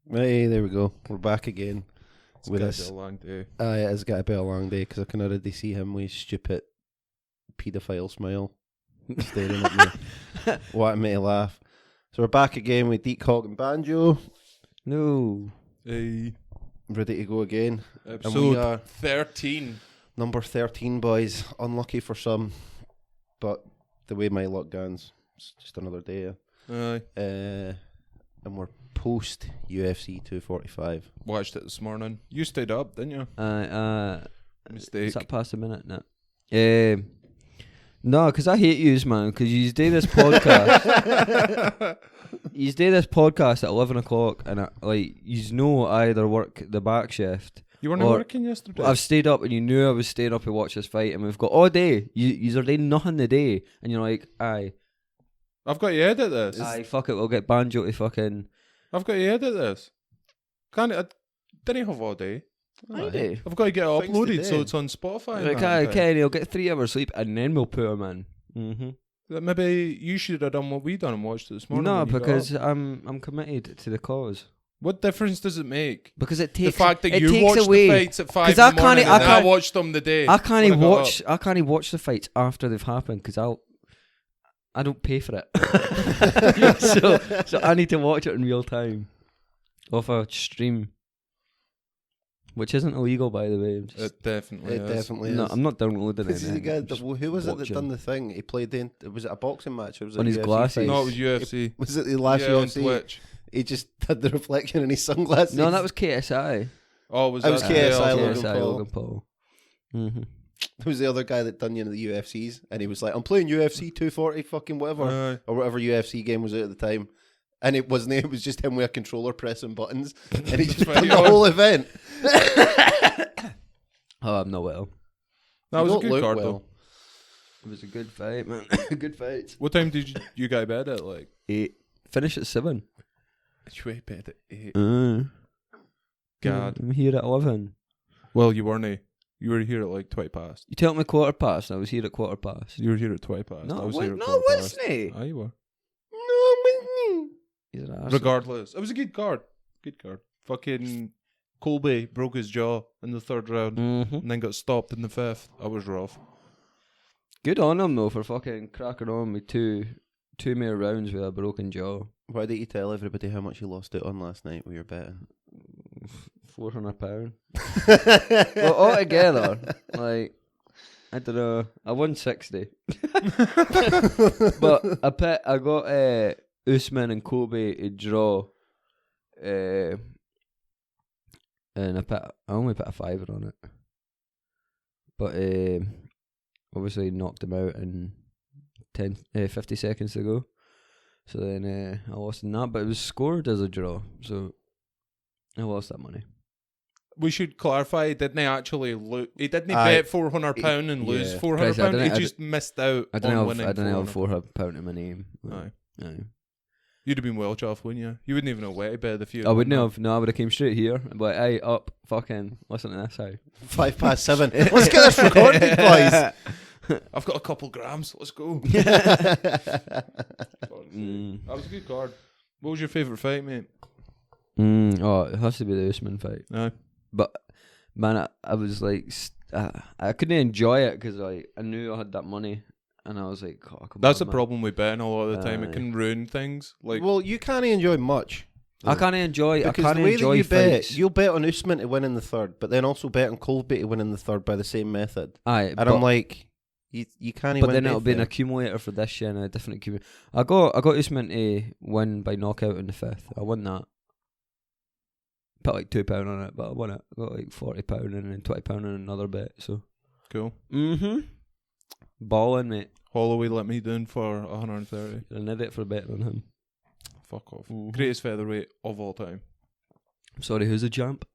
Hey, there we go. We're back again with It's us. a long day. It has got to be a long day because I can already see him with his stupid paedophile smile staring at me, wanting me to laugh. So we're back again with Deek, and Banjo. No. Hey, Ready to go again. episode we are 13. Number 13, boys. Unlucky for some, but the way my luck goes, it's just another day. Aye. And we're post UFC 245. Watched it this morning. You stayed up, didn't you? Mistake. Is that past a minute? No. No, because I hate yous, man. Because you do this podcast. You do this podcast at 11 o'clock, and you know I either work the back shift. You weren't or working yesterday? I've stayed up, and you knew I was staying up to watch this fight, and we've got all day. You're doing nothing today, and you're like, aye. I've got you edit this. Aye, fuck it, we'll get Banjo to fucking... I've got you edit this. I didn't have all day. I do. I've got to get it Things to uploaded do. so it's on Spotify. Like, okay, he'll get 3 hours sleep, and then we'll put him in. Mm-hmm. Maybe you should have done what we done and watched it this morning. No, when you got because up. I'm committed to the cause. What difference does it make? Because it The takes fact that it you takes watched away. the fights at 5 in 'Cause I the morning can't- and I I can't- watched them the day. I can't when got watch. up. I can't watch the fights after they've happened because I don't pay for it. so I need to watch it in real time off a stream, which isn't illegal, by the way. It definitely It is. definitely No, is. I'm not downloading This is the it. guy. Who was it that watching. done the thing? He played in. Was it a boxing match or was it On a his UFC glasses. fight? No, it was UFC. Was it the last yeah, on UFC? Twitch. He just had the reflection in his sunglasses. No, that was KSI. Oh, was That was that KSI the- Logan KSI Paul. Logan Paul. Mm-hmm. There was the other guy that done the UFCs, and he was like, "I'm playing UFC 240, fucking whatever, Aye. or whatever UFC game was out at the time." And it wasn't. It was just him with a controller pressing buttons, and he just That's done the funny. whole event. Oh, I'm not well. That You was a don't good look card well. though. It was a good fight, man. Good fight. What time did you go to bed at? Like 8. Finish at 7. you went to bed at 8. God, I'm here at 11. Well, you weren't. You were here at like 20 past. You told me 15:15. I was here at 15:15. You were here at 20 past. I No, was what? here at No, 20 past. wasn't he? Aye, you were. He's an arsehole. Regardless, it was a good card. Good card. Fucking Colby broke his jaw in the 3rd round Mhm. and then got stopped in the 5th. That was rough. Good on him though for fucking cracking on with two more rounds with a broken jaw. Why didn't you tell everybody how much you lost it on last night with your betting? £400. Well, altogether, like I don't know. I won 60, but I got Usman and Kobe to draw, and I only put a $5 on it, but obviously knocked him out in 50 seconds to go. So then I lost in that, but it was scored as a draw, so I lost that money. We should clarify, he didn't actually lose. He didn't Aye. bet £400 and lose Yeah. £400. Chris, I He didn't- just missed out I on didn't winning have £400. £400 in my name. Aye. Aye. You'd have been well off, wouldn't you? You wouldn't even know where to bet if you. I wouldn't have. No, I would have came straight here. But hey, up, fucking, listen to this. Hey. 7:05. Let's get this recorded, boys. I've got a couple grams. Let's go. Mm. That was a good card. What was your favourite fight, mate? Oh, it has to be the Usman fight. Aye. But man, I was like, I couldn't enjoy it because I knew I had that money, and I was like, oh, come That's on, the man. problem with betting a lot of the time. It Aye. can ruin things. Like, Well, you can't enjoy much. I can't enjoy. Because I can't the way enjoy that you fights. bet, you'll bet on Usman to win in the 3rd, but then also bet on Colby to win in the 3rd by the same method. Aye, And I'm like, you can't. but then it'll be an accumulator for this year and a different accumulator. I got Usman to win by knockout in the 5th. I won that. Put like £2 on it, but I won it. I got like £40 and then £20 on another bet. So cool. Balling, mate. Holloway let me down for 130. You're an idiot for betting on him. Fuck off. Mhm. Greatest featherweight of all time. I'm sorry, who's the champ?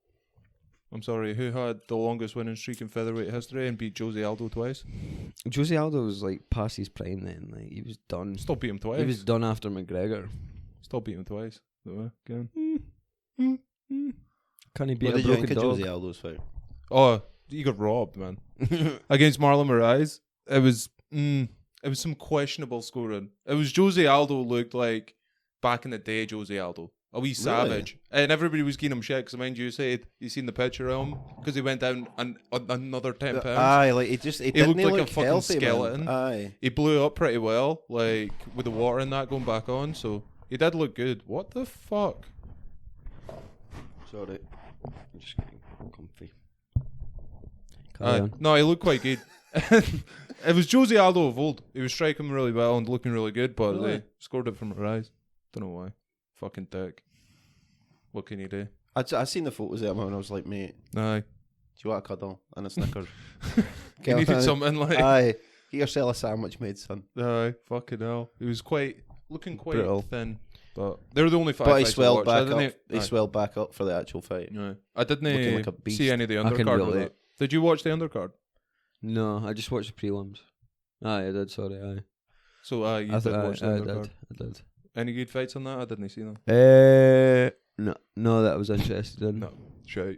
I'm sorry, who had the longest winning streak in featherweight history and beat Jose Aldo twice? Jose Aldo was like past his prime then. Like he was done. Still beat him twice. He was done after McGregor. Still beat him twice. Again. Can he beat What a did you think broken of dog? Jose Aldo's fight? Oh, he got robbed, man. Against Marlon Moraes. It was some questionable scoring. It was Jose Aldo looked like back in the day Jose Aldo. a wee savage, and everybody was giving him shit because mind you said you seen the picture of him because he went down another 10 pounds. Aye, like he looked like look a fucking healthy, skeleton. Man. Aye, he blew up pretty well, like with the water and that going back on. So he did look good. What the fuck? Sorry, I'm just getting comfy. No, he looked quite good. It was Jose Aldo of old. He was striking really well and looking really good, but they scored it from her eyes. Don't know why. Fucking dick. What can you do? I seen the photos of him and I was like, mate, Aye. do you want a cuddle and a Snickers? You needed something like... Aye, get yourself a sandwich made, son. Aye, fucking hell. He was looking quite Brutal. thin, but they were the only five But he fights I swelled watched. back up. He swelled back up for the actual fight. No, I didn't Looking like a beast. see any of the I can undercard. With relate. that. Did you watch the undercard? No, I just watched the prelims. Aye, I did. Sorry, aye. So you did watch the undercard. I did. Any good fights on that? I didn't see them. No, that I was interested in. No, shout.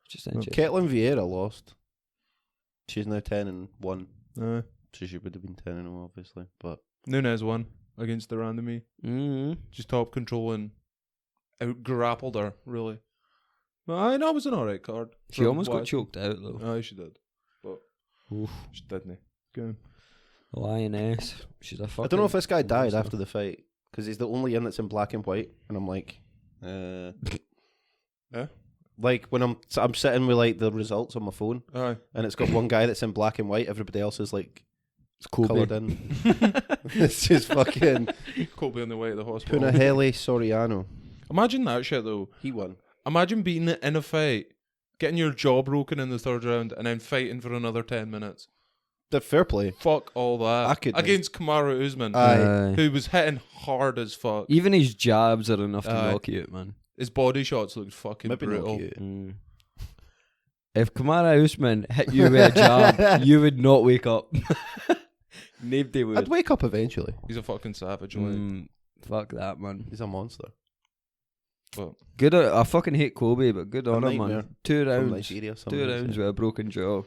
Just interested. Ketlin Vieira lost. She's now 10-1. Aye. So she would have been 10-0, obviously. But Nunes won against the randomie. Mm-hmm. Just top controlling, out grappled her really. But I know it was an alright card. She almost got choked out though. Aye, she did, but Oof. she didn't. Good. Lioness. She's a fucking... I don't know if this guy died monster. after the fight because he's the only one that's in black and white, and I'm like, Yeah. Like when I'm sitting with like the results on my phone, Aye. and it's got one guy that's in black and white, everybody else is like It's Kobe. coloured in. It's just fucking Kobe on the way to the hospital. Punahele Soriano. Imagine that shit though. He won. Imagine being in a fight, getting your jaw broken in the third round, and then fighting for another 10 minutes. The fair play. Fuck all that. I could- Against Kamaru Usman, Aye. who was hitting hard as fuck. Even his jabs are enough to Aye. knock you out, man. His body shots looked fucking Maybe brutal. not cute. Mm. If Kamara Usman hit you with a jab, you would not wake up. Nobody would. I'd wake up eventually. He's a fucking savage. Like. Fuck that, man. He's a monster. But Good. I fucking hate Kobe, but good on him, nightmare man. 2 From rounds. Nigeria. 2 rounds with a broken jaw.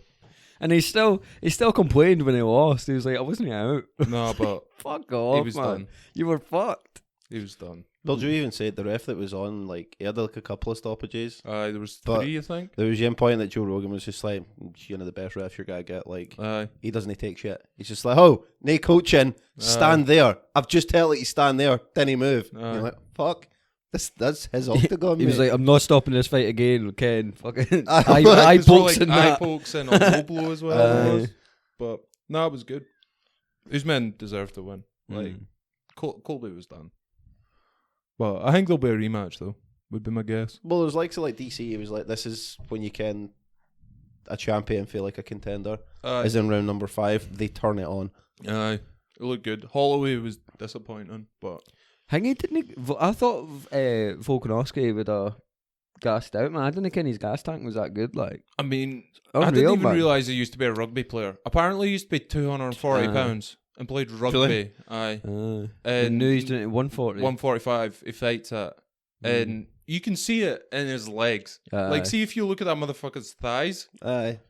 And he still complained when he lost. He was like, I wasn't out. no, but Fuck off, he was man. done. You were fucked. He was done. Well, Joe even said the ref that was on, like, he had like a couple of stoppages. There was But- 3, I think. There was one point that Joe Rogan was just like, you're the best ref you're going to get. Like, Aye. he doesn't take shit. He's just like, oh, no coaching, stand there. I've just tell it you stand there, then he move. And Aye. you're like, fuck, that's his octagon, He was mate. like, I'm not stopping this fight again, Ken. Fucking Aye. eye It was pokes like and eye that. pokes and a low blow as well. it Aye. was. But no, it was good. Usman deserved to win. Like Mm. Colby was done. But I think there'll be a rematch though. Would be my guess. Well, it was like, so like DC, he was like, this is when you can a champion feel like a contender. Aye. As in round number 5, they turn it on. Aye. It looked good. Holloway was disappointing, but Hingy didn't. I thought Volkanovski would have gassed out, man. I didn't think his gas tank was that good. Like, I mean, I unreal, didn't even man. realise he used to be a rugby player. Apparently, he used to be 240 pounds and played rugby. Really? Aye. I And knew he's doing it at 140. 145. He fights at, and you can see it in his legs. Like, see if you look at that motherfucker's thighs, Aye.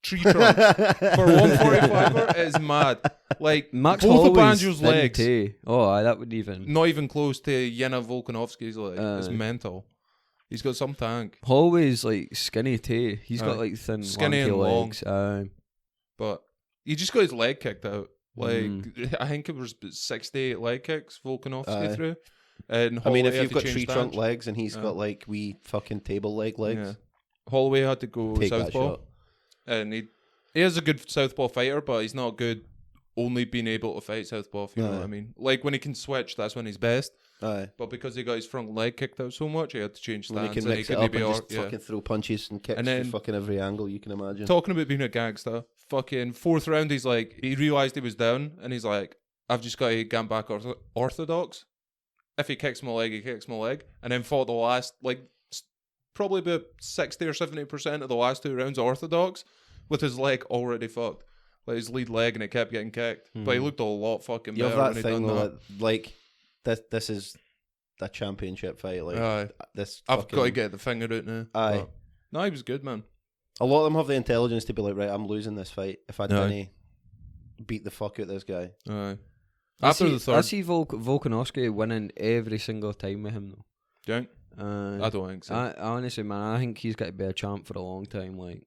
tree trunks. For 145er, it is mad. Like Max both of Holloway's Banjo's thin legs, too. Oh, aye, that would even. not even close to Yena Volkanovski's leg. It's Aye. mental. He's got some tank, Holloway's like skinny too. He's got Aye. like thin, Skinny lanky and long. legs. Aye. but he just got his leg kicked out. Like I think it was 68 leg kicks Volkanovski Aye. through. And I mean, Holloway if had you've to got change tree trunk stance. legs and he's got like wee fucking table leg legs, Yeah. Holloway had to go take that southpaw, shot. and he is a good southpaw fighter, but he's not good only being able to fight southpaw. If you know Aye. what I mean. Like when he can switch, that's when he's best. Aye. But because he got his front leg kicked out so much, he had to change When stance. he can and mix he it couldn't up and be just fucking throw punches and kicks And to then- fucking every angle you can imagine. Talking about being a gangster, fucking 4th round, he's like, he realised he was down, and he's like, I've just got to get back orthodox. If he kicks my leg, he kicks my leg. And then fought the last, like, probably about 60 or 70% of the last 2 rounds orthodox with his leg already fucked. Like his lead leg, and it kept getting kicked. But he looked a lot fucking You have better that when he thing done though, that. like this is a championship fight. Like Aye. this, I've fucking- got to get the finger out now. Aye. But no, he was good, man. A lot of them have the intelligence to be like, right, I'm losing this fight if I Aye. didn't beat the fuck out this guy. Aye. I After see, the I third, see Volkanovski winning every single time with him though. Do you think? I don't think so. I honestly, man, I think he's got to be a champ for a long time. Like,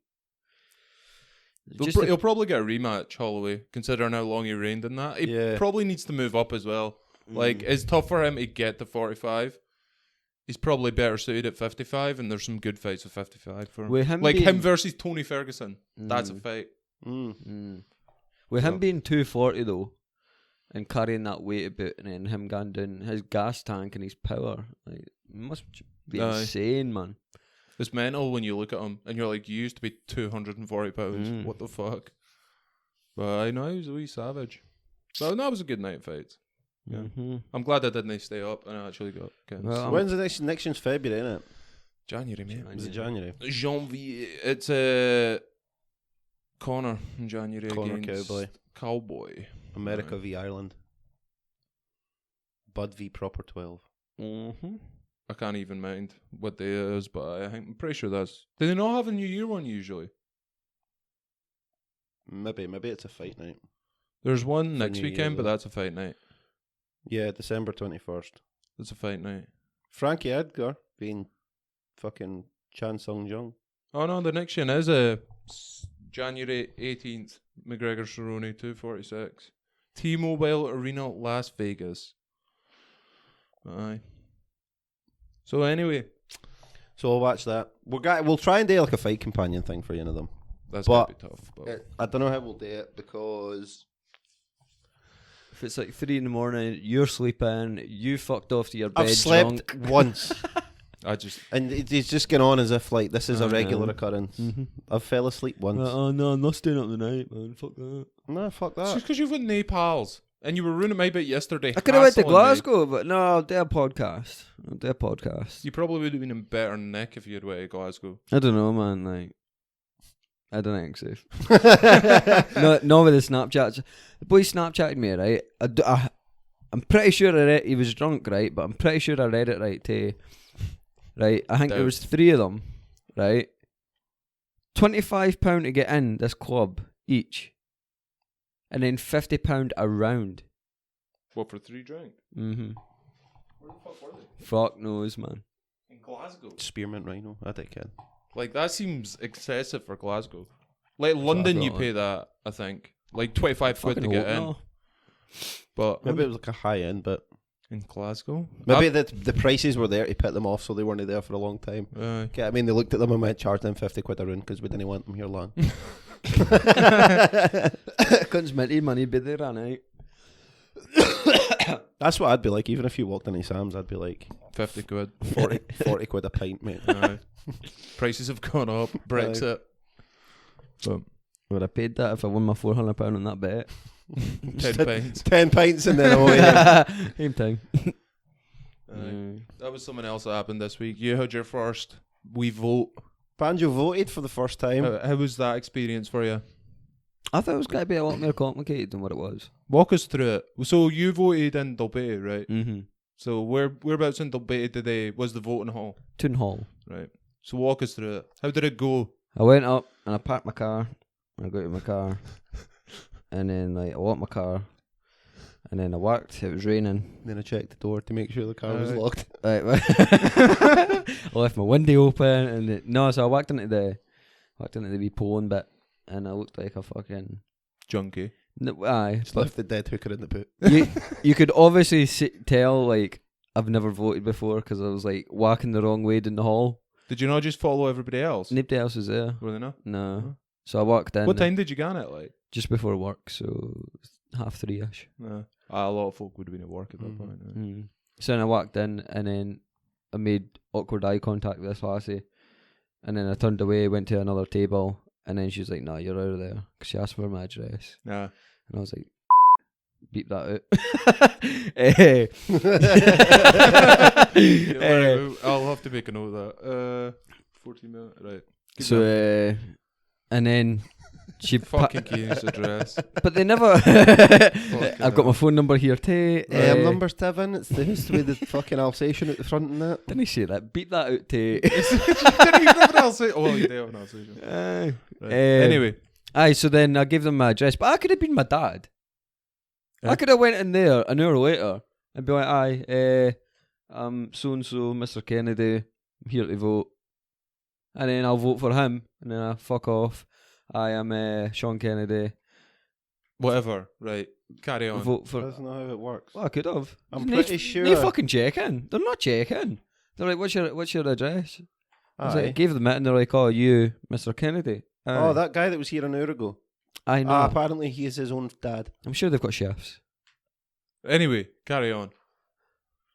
He'll probably get a rematch, Holloway, considering how long he reigned in that. He probably needs to move up as well. Like, it's tough for him to get to 45. He's probably better suited at 55, and there's some good fights at 55 for him. Like him versus Tony Ferguson. That's a fight. With him being 240 though, and carrying that weight about, and then him going down his gas tank and his power, like, it must be insane, man. It's mental when you look at him, and you're like, you used to be 240 pounds. What the fuck? But I know he was a wee savage. So that was a good night of fights. Yeah. I'm glad I didn't stay up and I actually got cancer. Well, when's the next one's February, isn't it? January, mate. Is it January? Janvier. It's Connor in January against Cowboy. America v Ireland. Bud v Proper 12. I can't even mind what day it is, but I'm pretty sure that's... Do they not have a New Year one usually? Maybe it's a fight night. There's one next weekend, but that's a fight night. Yeah, December 21st. That's a fight night. Frankie Edgar being fucking Chan Sung Jung. Oh no, the next one is January 18th. McGregor Cerrone 246. T-Mobile Arena, Las Vegas. Aye. So anyway, so we'll watch that. We'll try and do like a fight companion thing for you of them. That's gonna be tough. But I don't know how we'll do it because if it's like 3 a.m, you're sleeping, you fucked off to your bed. I've slept drunk. once. And it's just going on as if like this is a regular occurrence. I've fell asleep once. Oh no, I'm not staying up the night, man. Fuck that. No, fuck that. It's just because you've got no pals. And you were ruining my bit yesterday. I could have went to Glasgow, but no, I'll do a podcast. You probably would have been in better nick if you had went to Glasgow. I don't know, man. Like, I don't think so. no, with the Snapchats. The boy Snapchatted me, right? I'm pretty sure he was drunk, right? But I'm pretty sure I read it right too. Right? I think there was 3 of them, right? £25 to get in this club each. And then £50 a round. What, for 3 drinks? Where the fuck were they? Fuck knows, man. In Glasgow? Spearmint Rhino, I think. Like, that seems excessive for Glasgow. Like, London, you pay that, I think. Like, 25 quid to get in. But maybe it was like a high end, but... In Glasgow? Maybe the prices were there to pit them off, so they weren't there for a long time. Okay, I mean, they looked at them and went, charge them 50 quid a round because we didn't want them here long. Couldn't minty money be there all night. That's what I'd be like. Even if you walked into Sam's, I'd be like 50 quid, 40 quid a pint, mate. Prices have gone up. Brexit. But would I paid that if I won my £400 on that bet? 10 pints. 10 pints and then away. Same time. That was something else that happened this week. You had your first vote. Banjo voted for the first time. How was that experience for you? I thought it was going to be a lot more complicated than what it was. Walk us through it. So you voted in Dalbeattie, right? Mm-hmm. So whereabouts in Dalbeattie was the voting hall? Town Hall. Right. So walk us through it. How did it go? I went up and I parked my car. I got in my car. And then I locked my car. And then I walked. It was raining. Then I checked the door to make sure the car was locked. Right. I left my window open. And so I walked into the wee polling bit. And I looked like a fucking junkie. No, aye. Just left the dead hooker in the boot. You could obviously tell, like, I've never voted before because I was, like, walking the wrong way down the hall. Did you not just follow everybody else? Nobody else was there. Were they not? No. Huh? So I walked in. What time did you get it, like? Just before work, so 3:30ish. A lot of folk would have been at work at that point. So then I walked in, and then I made awkward eye contact with this lassie. And then I turned away, went to another table, and then she was like, "No, you're out of there," because she asked for my address. Yeah. And I was like, beep that out. I'll have to make a note of that. 14 minutes, right. So, and then she fucking Keen's address. But they never. I've got my phone number here too. Number 7. It's the used to be the fucking Alsatian at the front and that. Didn't he say that? Beat that out too. Didn't even have an Alsatian. Oh, well, you do have an Alsatian. Right. Anyway. Aye, so then I gave them my address, but I could have been my dad. I could have went in there an hour later and be like, so and so, Mr. Kennedy, I'm here to vote, and then I'll vote for him, and then I fuck off. I am Sean Kennedy. Whatever. Right. Carry on. Vote for. That's not how it works. Well, I could have. I'm pretty sure. They fucking checking. They're not checking. They're like, what's your address? I was like, I Aye. gave them it, and they're like, oh, you, Mr. Kennedy. Oh, that guy that was here an hour ago. I know. Apparently he is his own dad. I'm sure they've got chefs. Anyway, carry on.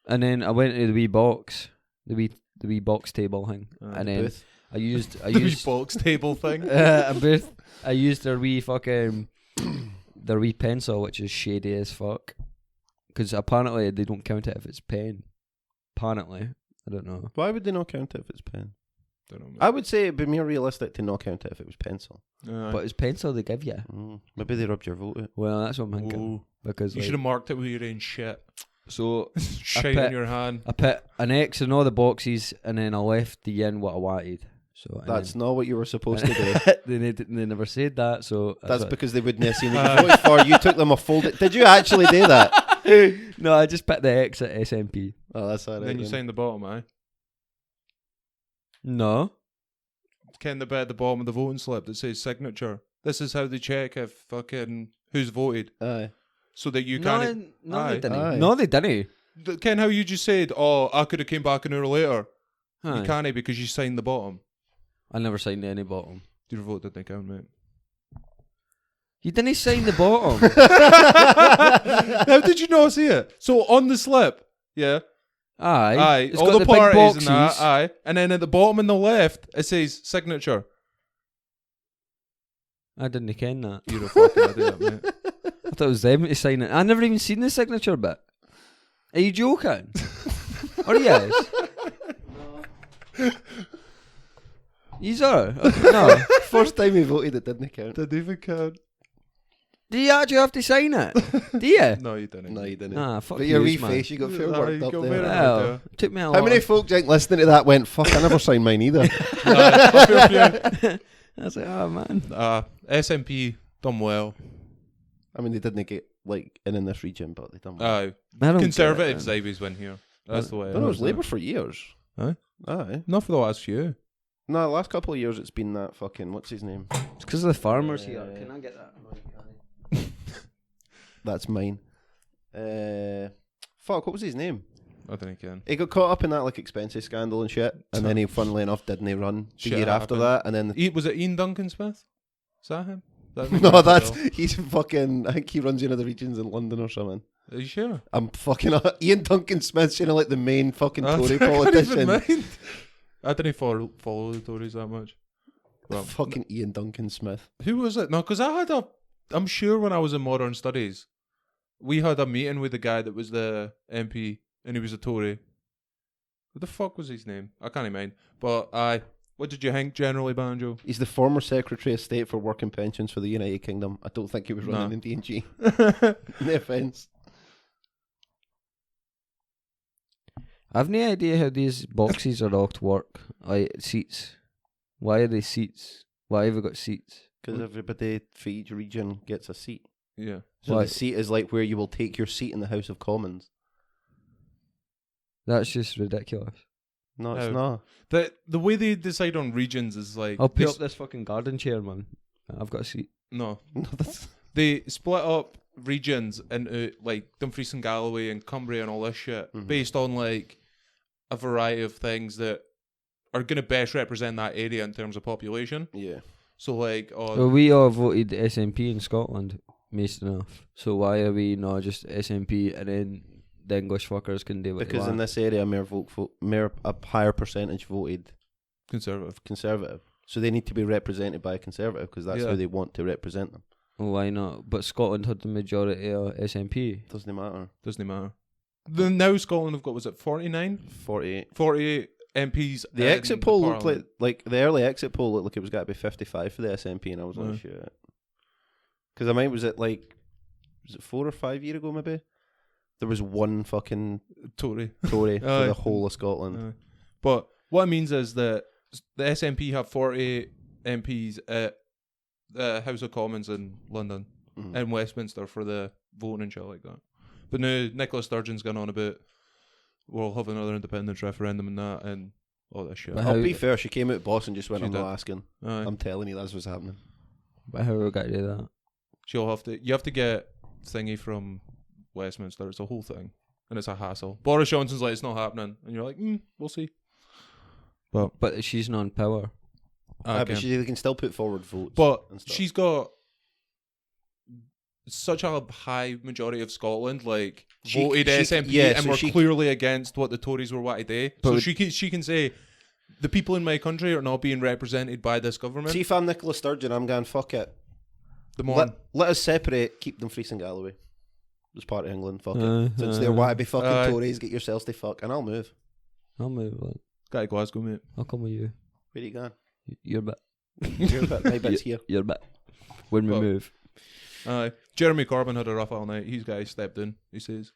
And then I went to the wee box, the wee box table thing, and then Booth. I used The wee box table thing. a booth. I used their wee fucking their wee pencil, which is shady as fuck. Because apparently they don't count it if it's pen. Apparently, I don't know. Why would they not count it if it's pen? Don't know. I would say it'd be more realistic to not count it if it was pencil. But it's pencil they give you. Maybe they rubbed your vote out. Well, that's what I'm thinking. Ooh. Because You should have marked it with your own shit. so Shite put- in your hand. I put an X in all the boxes, and then I left the in what I wanted. So and That's then, not what you were supposed to do. they never said that. So That's what- because they wouldn't have seen what you voted for. You took them a folded. Did you actually do that? no, I just put the X at SNP. Oh, that's alright. Then you sign the bottom, aye? No. Ken, the bit at the bottom of the voting slip that says signature. This is how they check if fucking who's voted. Aye. So that you No, can't. no, Aye. they didn't. Aye. No, they didn't. Ken, how you just said, oh, I could have came back an hour later. Aye. You can't because you signed the bottom. I never signed any bottom. Your vote didn't count, mate. You didn't sign the bottom. How did you not see it? So on the slip, yeah, Aye. It's all got the big parties boxes. and that, aye, and then at the bottom on the left it says signature. I didn't ken that. You're a fucking idiot, mate. I thought it was them to sign it. I never even seen the signature bit. Are you joking? Or yes? These are? No. First time he voted, it didn't count. Didn't even count. Do you actually have to sign it? Do you? No, you didn't. No, you didn't. Ah, fuck But your yous, wee man. face, you got fair Aye, worked you up got there. very- Well, Yeah. took me a How lot. many folk think listening to that went, fuck, I never signed mine either. I was like, oh man. SNP done well. I mean, they didn't get, like, in this region, but they done well. Aye, I don't Conservatives get it, always win here. That's the way. No, it was Labour for years. Aye? Aye. Not for the last few. No, the last couple of years it's been that fucking, what's his name? man. It's because of the farmers here. Can I get that? That's mine. Fuck, what was his name? I think you can. He got caught up in that, like, expenses scandal and shit, and then he, funnily enough, didn't he run the Shit year after happened. that, and then... Was it Ian Duncan Smith? Is that him? No, that's... He's fucking... I think he runs one of the regions in London or something. Are you sure? I'm fucking... Ian Duncan Smith's, you know, like the main fucking Tory I can't even politician. mind. I didn't follow the Tories that much. Well, Fucking Ian Duncan Smith. who was it? No, because I'm sure when I was in Modern Studies, we had a meeting with the guy that was the MP, and he was a Tory. What the fuck was his name? I can't even mind. But what did you think generally, Banjo? He's the former Secretary of State for Work and Pensions for the United Kingdom. I don't think he was running No. in D&G. No offence. I've no idea how these boxes are all to work. Like seats. Why are they seats? Why have we got seats? Because everybody for each region gets a seat. Yeah. So Why? the seat is like where you will take your seat in the House of Commons. That's just ridiculous. No, it's No. not. The way they decide on regions is like I'll they put up this fucking garden chair, man. I've got a seat. no. No, that's... They split up regions into like Dumfries and Galloway and Cumbria and all this shit based on like a variety of things that are going to best represent that area in terms of population. Yeah. So like, Well, we all voted SNP in Scotland, most enough. So why are we not just SNP and then the English fuckers can do what Because they in want? this area, a higher percentage voted Conservative. Conservative. So they need to be represented by a Conservative because that's Yeah. how they want to represent them. Well, why not? But Scotland had the majority of SNP. Doesn't matter. Doesn't matter. Now Scotland have got, was it 49? 48. 48 MPs. The in exit poll looked Parliament. like the early exit poll looked like it was got to be 55 for the SNP, and I was like, Yeah. shit. Because I mean, was it 4 or 5 years ago maybe? There was one fucking Tory. Tory for Aye. the whole of Scotland. But what it means is that the SNP have 48 MPs at the House of Commons in London Mhm. and Westminster for the voting and shit like that. But now Nicola Sturgeon's gone on about we'll have another independence referendum and that and all that shit. But I'll how- be fair, she came out boss and just went, She I'm not did. asking. Aye. I'm telling you that's what's happening. But how are we going to do that? She'll have to. You have to get thingy from Westminster. It's a whole thing, and it's a hassle. Boris Johnson's like, it's not happening, and you're like, we'll see. But she's not in power. Aye, Okay. but they can still put forward votes. But and stuff. she's got such a high majority of Scotland, like voted SNP, yeah, and so were she- clearly against what the Tories were wanting to do. But So would- she can say the people in my country are not being represented by this government. See if I'm Nicola Sturgeon, I'm going, fuck it. the more Let us separate, keep them Fries and Galloway. As part of England, fuck it. Since they're wanting to be fucking Aye. Tories, get yourselves to fuck, and I'll move. I'll move. Like, guy Glasgow, mate. I'll come with you. Where are you going? You're back. You're a bit, my bit's here. You're back. When we Oh. move. Jeremy Corbyn had a rough all night. He's guy stepped in. He says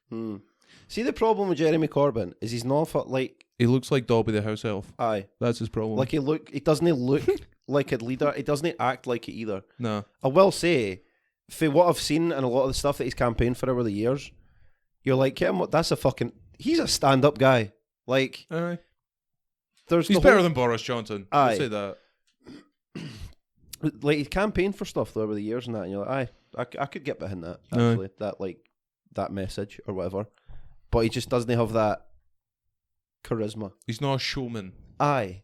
See, the problem with Jeremy Corbyn is he's not like, he looks like Dobby the house elf. aye, That's his problem. like he doesn't look like a leader. He doesn't act like it either. no, I will say, for what I've seen and a lot of the stuff that he's campaigned for over the years, you're like, he's a stand-up guy. Like, aye. there's He's the better whole, than Boris Johnson. Aye. I'll say that. like he campaigned for stuff though over the years and that, and you're like, I could get behind that Aye. actually, that message or whatever, but he just doesn't have that charisma. He's not a showman. Aye,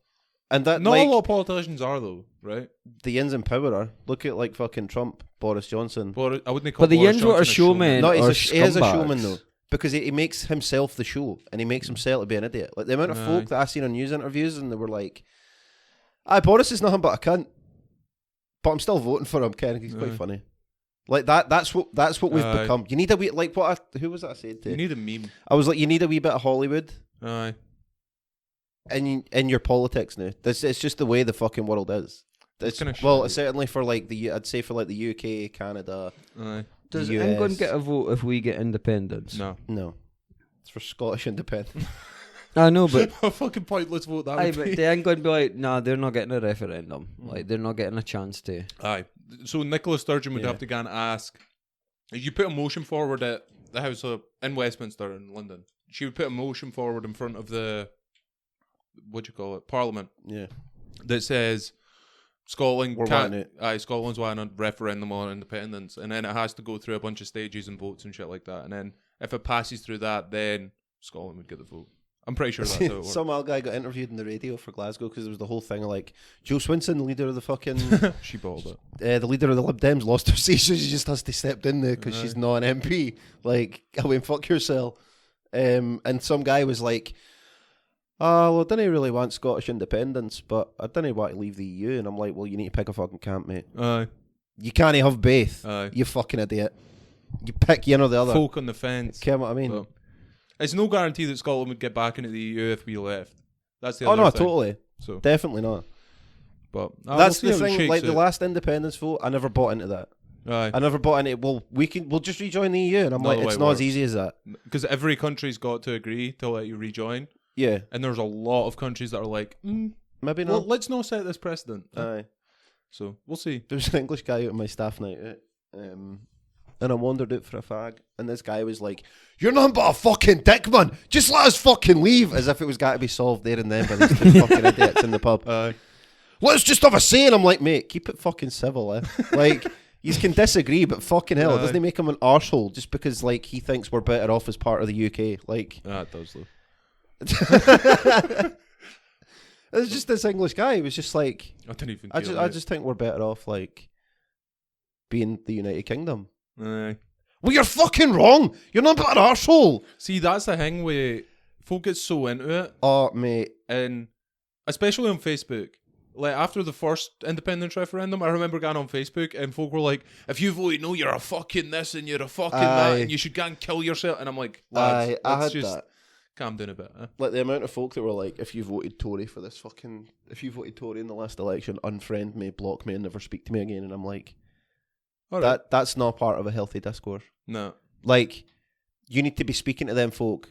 and that Not like a lot of politicians are though, right? the ins in power are. Look at like fucking Trump, Boris Johnson. But I wouldn't call But the Boris Yins were a Johnson showman. No, or he is a showman scumbags. though, because he makes himself the show and he makes himself to be an idiot. Like the amount of Aye. folk that I seen on news interviews and they were like, "Aye, Boris is nothing but a cunt, but I'm still voting for him." Ken, he's quite Aye. funny. Like that. That's what we've Aye. become. You need a wee like what? Who was that I said to? You need a meme. I was like, you need a wee bit of Hollywood Aye. in your politics now. It's just the way the fucking world is. It's, kinda well, shit. certainly for like I'd say for like the UK, Canada. Aye. Does US. England get a vote if we get independence? No. No, it's for Scottish independence. I know, but A fucking pointless vote that aye, would but be. they ain't going to be like, nah, they're not getting a referendum. Like, they're not getting a chance to. Aye. So Nicola Sturgeon would Yeah. have to go and ask. You put a motion forward at the House of in Westminster in London. She would put a motion forward in front of the Parliament Yeah. that says Scotland We're can't. wanting it. Aye, Scotland's wanting a referendum on independence, and then it has to go through a bunch of stages and votes and shit like that. And then if it passes through that, then Scotland would get the vote. I'm pretty sure that's how it works. Some old guy got interviewed in the radio for Glasgow because there was the whole thing of like Joe Swinson, the leader of the fucking, She bottled it. the leader of the Lib Dems, lost her seat, so she just has to step in there because she's not an MP. Like, I went fuck yourself. And some guy was like, "Oh, well, I didn't really want Scottish independence, but I didn't want to leave the EU." And I'm like, "Well, you need to pick a fucking camp, mate. Aye. You can't have both. Aye. You fucking idiot. You pick one or the other." Folk on the fence. Care what I mean? But it's no guarantee that Scotland would get back into the EU if we left. That's the Oh other no, thing. totally, So, definitely not. but That's we'll the see how it thing. shakes Like the out. last independence vote, I never bought into that. Aye. I never bought into it. Well, we'll just rejoin the EU, and I'm Not like, the way it's it not as works. easy as that. Because every country's got to agree to let you rejoin, Yeah, and there's a lot of countries that are like, maybe well, not. let's not set this precedent. Aye. So we'll see. There was an English guy out at my staff night out, and I wandered out for a fag, and this guy was like, "You're nothing but a fucking dick, man. Just let us fucking leave," as if it was got to be solved there and then by these two fucking idiots in the pub. Aye. Let's just have a say, and I'm like, mate, keep it fucking civil, eh? Like, you can disagree, but fucking hell, it doesn't make him an arsehole just because, like, he thinks we're better off as part of the UK. Like, It does though. it was just this English guy. He was just like, I didn't even. I just think we're better off, like, being the United Kingdom. Aye. Well, you're fucking wrong. You're not but an arsehole. See, that's the thing where folk get so into it, Oh, mate. and especially on Facebook. Like after the first independence referendum, I remember going on Facebook and folk were like, "If you voted no, you're a fucking this and you're a fucking that, Aye. and you should go and kill yourself." And I'm like, lads, I let's had just that. calm down a bit. Like, the amount of folk that were like, if you voted Tory for this fucking... If you voted Tory in the last election, unfriend me, block me, and never speak to me again. And I'm like, All right. that's not part of a healthy discourse. No. Like, you need to be speaking to them folk,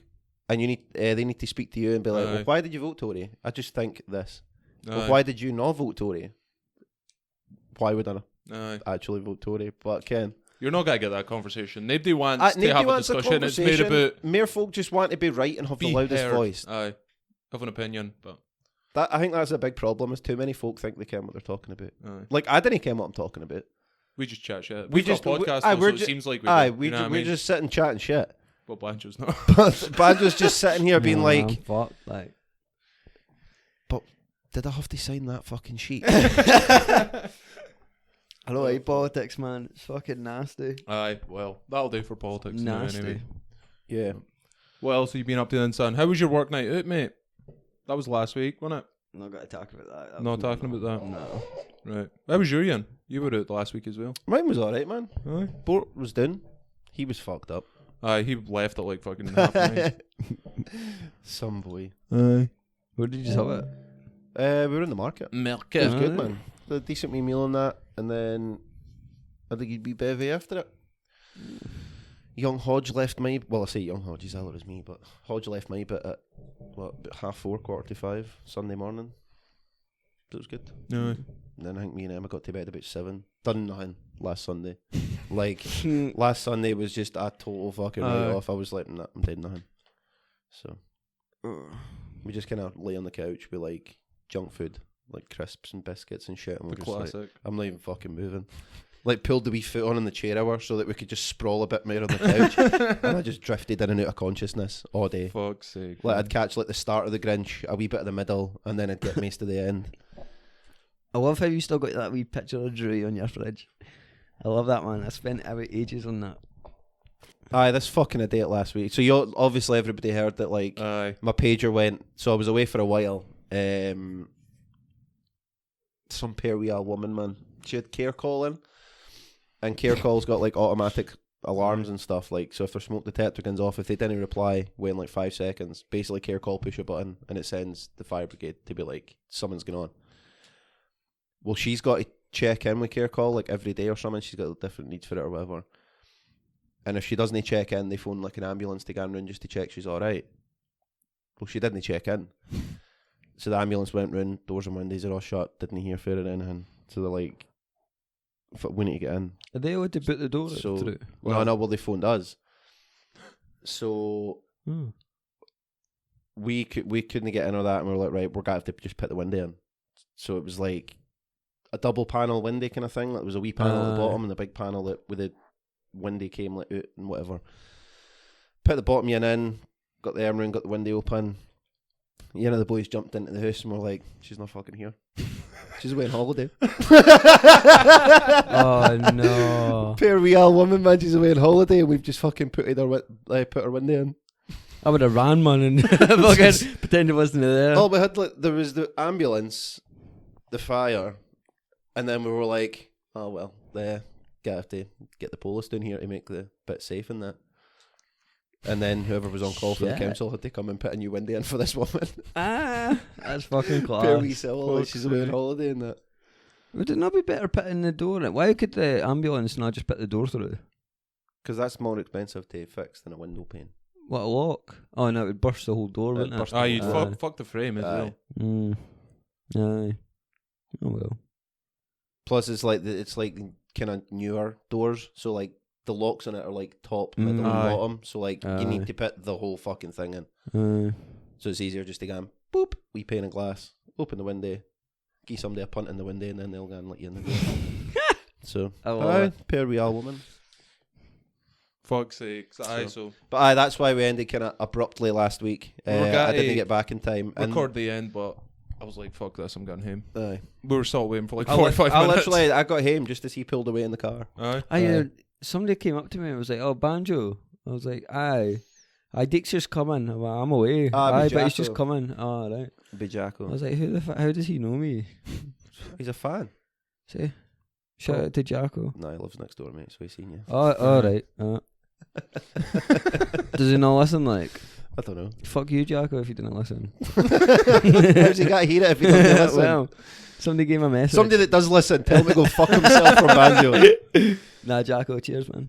and you need they need to speak to you and be like, Aye. well, why did you vote Tory? I just think this. Well, Aye. why did you not vote Tory? Why would I Aye. actually vote Tory? But Ken, You're not gonna get that conversation. Nobody wants to nobody have a wants discussion. It's made about mere folk just want to be right and have the be loudest heard. voice. Aye, have an opinion, but I think that's a big problem. Is too many folk think they care what they're talking about. aye. Like I didn't care what I'm talking about. We just chat shit. We We've got just- a we- podcast, aye, though, we're so it ju- seems like we Aye, do. we You know what I we're mean? just sitting chatting shit. Well, Banjo's not. But Banjo's just sitting here being Nah, like, I'm fucked, like. "Did I have to sign that fucking sheet?" I don't like politics, man. It's fucking nasty. Aye, well, that'll do for politics. now, Nasty. Anyway. Yeah. What else have you been up to then, son? How was your work night out, mate? That was last week, wasn't it? I'm not gonna talk about that. Not talking about that. No. Right. How was your Ian? You were out last week as well. Mine was alright, man. Aye. Bort was down. He was fucked up. Aye, he left at like fucking half nine. Some boy. Aye. Where did you have it? We were in the market. Milk It was good, Alright. man. A decent wee meal on that, and then I think he'd be bevy after it. Young Hodge left my. Well, I say young Hodge, he's older as me, but Hodge left my bit at about 4:30, 4:45 Sunday morning. So it was good. Aye. And then I think me and Emma got to bed about 7. Done nothing last Sunday. Like last Sunday was just a total fucking write off. I was like, nah, I'm doing nothing. So we just kind of lay on the couch with like junk food, like crisps and biscuits and shit. And The we're just like, classic. I'm not even fucking moving. Like pulled the wee foot on in the chair hour so that we could just sprawl a bit more on the couch. And I just drifted in and out of consciousness all day. Fuck's sake. Like I'd catch like the start of the Grinch, a wee bit of the middle, and then I'd get most of the end. I love how you still got that wee picture of Drew on your fridge. I love that, man. I spent about ages on that. Aye, this fucking a date last week. So you obviously everybody heard that like Aye. my pager went. So I was away for a while. Some pair wee old woman, man. She had care calling, and care calls got like automatic alarms and stuff. Like so, if their smoke detector goes off, if they didn't reply within like 5 seconds, basically care call push a button and it sends the fire brigade to be like something's going on. Well, she's got to check in with care call like every day or something. She's got different needs for it or whatever. And if she doesn't check in, they phone like an ambulance to go round just to check she's all right. Well, she didn't check in. So the ambulance went round, doors and windows are all shut, didn't hear for it or anything. So they're like, we need to get in. Are they allowed to put the door So- through? Well, they phoned us. So Hmm. we couldn't get in or that, and we were like, right, we're going to have to just put the window in. So it was like a double panel window kind of thing. Like there was a wee panel at the Aye. bottom and the big panel that with the window came like out and whatever. Put the bottom yin in, got the arm room, got the window open. One of the boys jumped into the house and we're like, she's not fucking here. She's away on holiday. Oh no! Poor wee old woman, man, she's away on holiday and we've just fucking put her window in. I would have ran, man, and fucking pretend it wasn't there. Oh, we had like there was the ambulance, the fire, and then we were like, oh well, have to get the police down here to make the bit safe in that. And then whoever was on call for the Shit. council had to come and put a new window in for this woman. That's fucking Poor wee class. soul, like she's away on holiday and that. Would it not be better putting the door in? Why could the ambulance not just put the door through? Because that's more expensive to fix than a window pane. What, a lock? Oh no, it would burst the whole door, It'd wouldn't burst it? the Aye, you'd whole fuck the frame as Aye. well. Aye. Oh well. Plus, it's like kind of newer doors, so like the locks on it are like top, middle, and Aye. bottom. So like you Aye. need to put the whole fucking thing in. Aye. So it's easier just to go, boop, wee pane of glass, open the window, give somebody a punt in the window, and then they'll go and let you in the door. So, I love it. pair wee old woman. Fuck's sake. Aye, so But aye, that's why we ended kind of abruptly last week. We're I gonna didn't get back in time. And record the end, but I was like, fuck this, I'm going home. aye. We were still waiting for like I 45 minutes. I got home just as he pulled away in the car. Aye. Somebody came up to me and was like, "Oh, Banjo." I was like, "Aye, Deek's just coming." I'm, like, I'm away. Ah, Aye, but but he's Jacko. just coming. Oh, right. Be I Jacko. was like, how does he know me? He's a fan. Say, shout out to Jacko. No, he lives next door, mate, so he's seen you. Oh, all right. Does he not listen? Like, I don't know. fuck you, Jacko, if you didn't listen. How's he got to hear it if he doesn't listen? Well, somebody gave him a message. Somebody that does listen, tell him to go fuck himself from Banjo. Nah, Jacko, cheers, man.